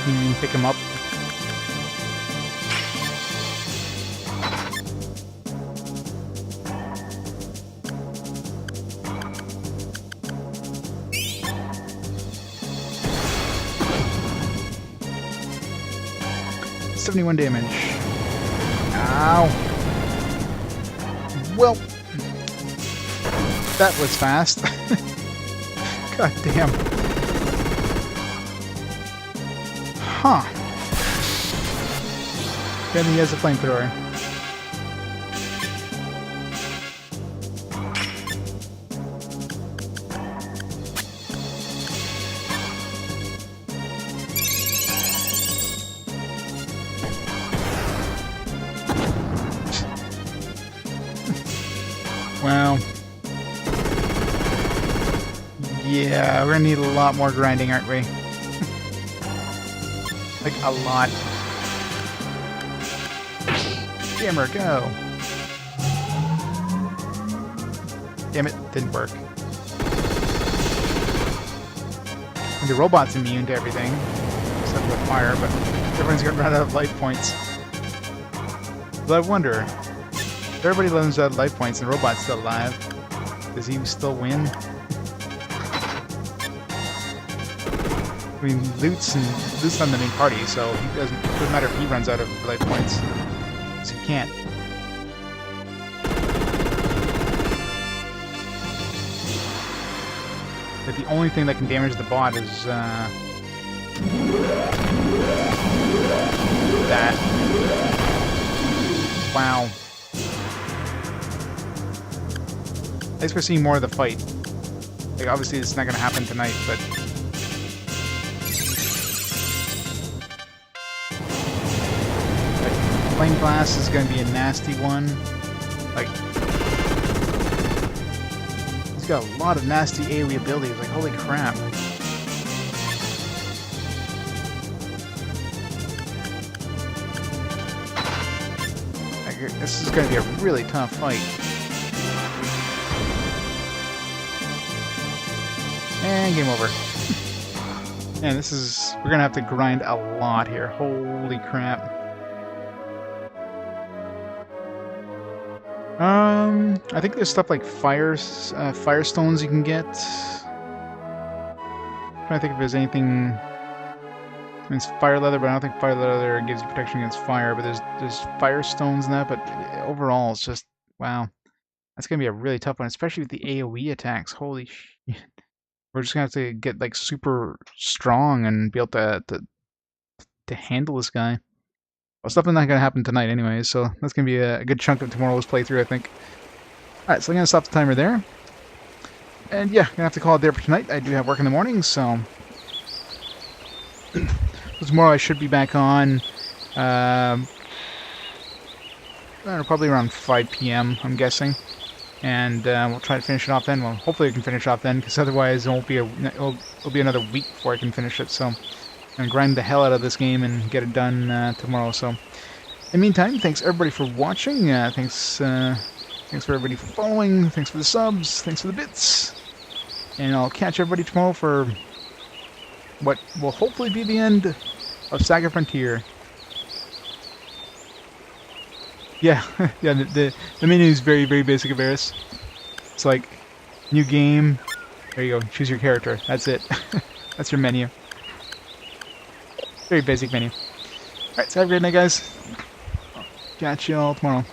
You can pick him up. $71 damage. Ow. Well, that was fast. God damn. Huh. Then he has a flamethrower. Well. Yeah, we're gonna need a lot more grinding, aren't we? Like, a lot. Jammer, go! Damn it, didn't work. And the robot's immune to everything, except with fire, but everyone's gonna run out of life points. But I wonder, if everybody runs out of life points and the robot's still alive, does he still win? I mean, Lute's on the main party, so it doesn't matter if he runs out of life points. So he can't. But the only thing that can damage the bot is that. Wow. Thanks for seeing more of the fight. Like, obviously it's not gonna happen tonight, but Flame Blast is going to be a nasty one. Like, he's got a lot of nasty AoE abilities. Like, holy crap. Like, this is going to be a really tough fight. And game over. Man, this is... We're going to have to grind a lot here. Holy crap. I think there's stuff like firestones you can get. I'm trying to think if there's anything. I mean, it's fire leather, but I don't think fire leather gives you protection against fire. But there's firestones in that. But overall, it's just wow. That's gonna be a really tough one, especially with the AoE attacks. Holy shit. We're just gonna have to get like super strong and be able to handle this guy. Well, it's definitely not gonna happen tonight anyways, so that's gonna be a good chunk of tomorrow's playthrough, I think. Alright, so I'm gonna stop the timer there. And yeah, gonna have to call it there for tonight. I do have work in the morning, so tomorrow I should be back on probably around 5 p.m. I'm guessing, and we'll try to finish it off then. Well, hopefully I can finish it off then, because otherwise it won't be it'll be another week before I can finish it. So I'm gonna grind the hell out of this game and get it done tomorrow. So in the meantime, thanks everybody for watching. Thanks for everybody for following. Thanks for the subs. Thanks for the bits. And I'll catch everybody tomorrow for what will hopefully be the end of SaGa Frontier. Yeah, yeah. The menu is very basic, Avaris. It's like new game. There you go. Choose your character. That's it. That's your menu. Very basic menu. All right. So have a great night, guys. Catch you all tomorrow.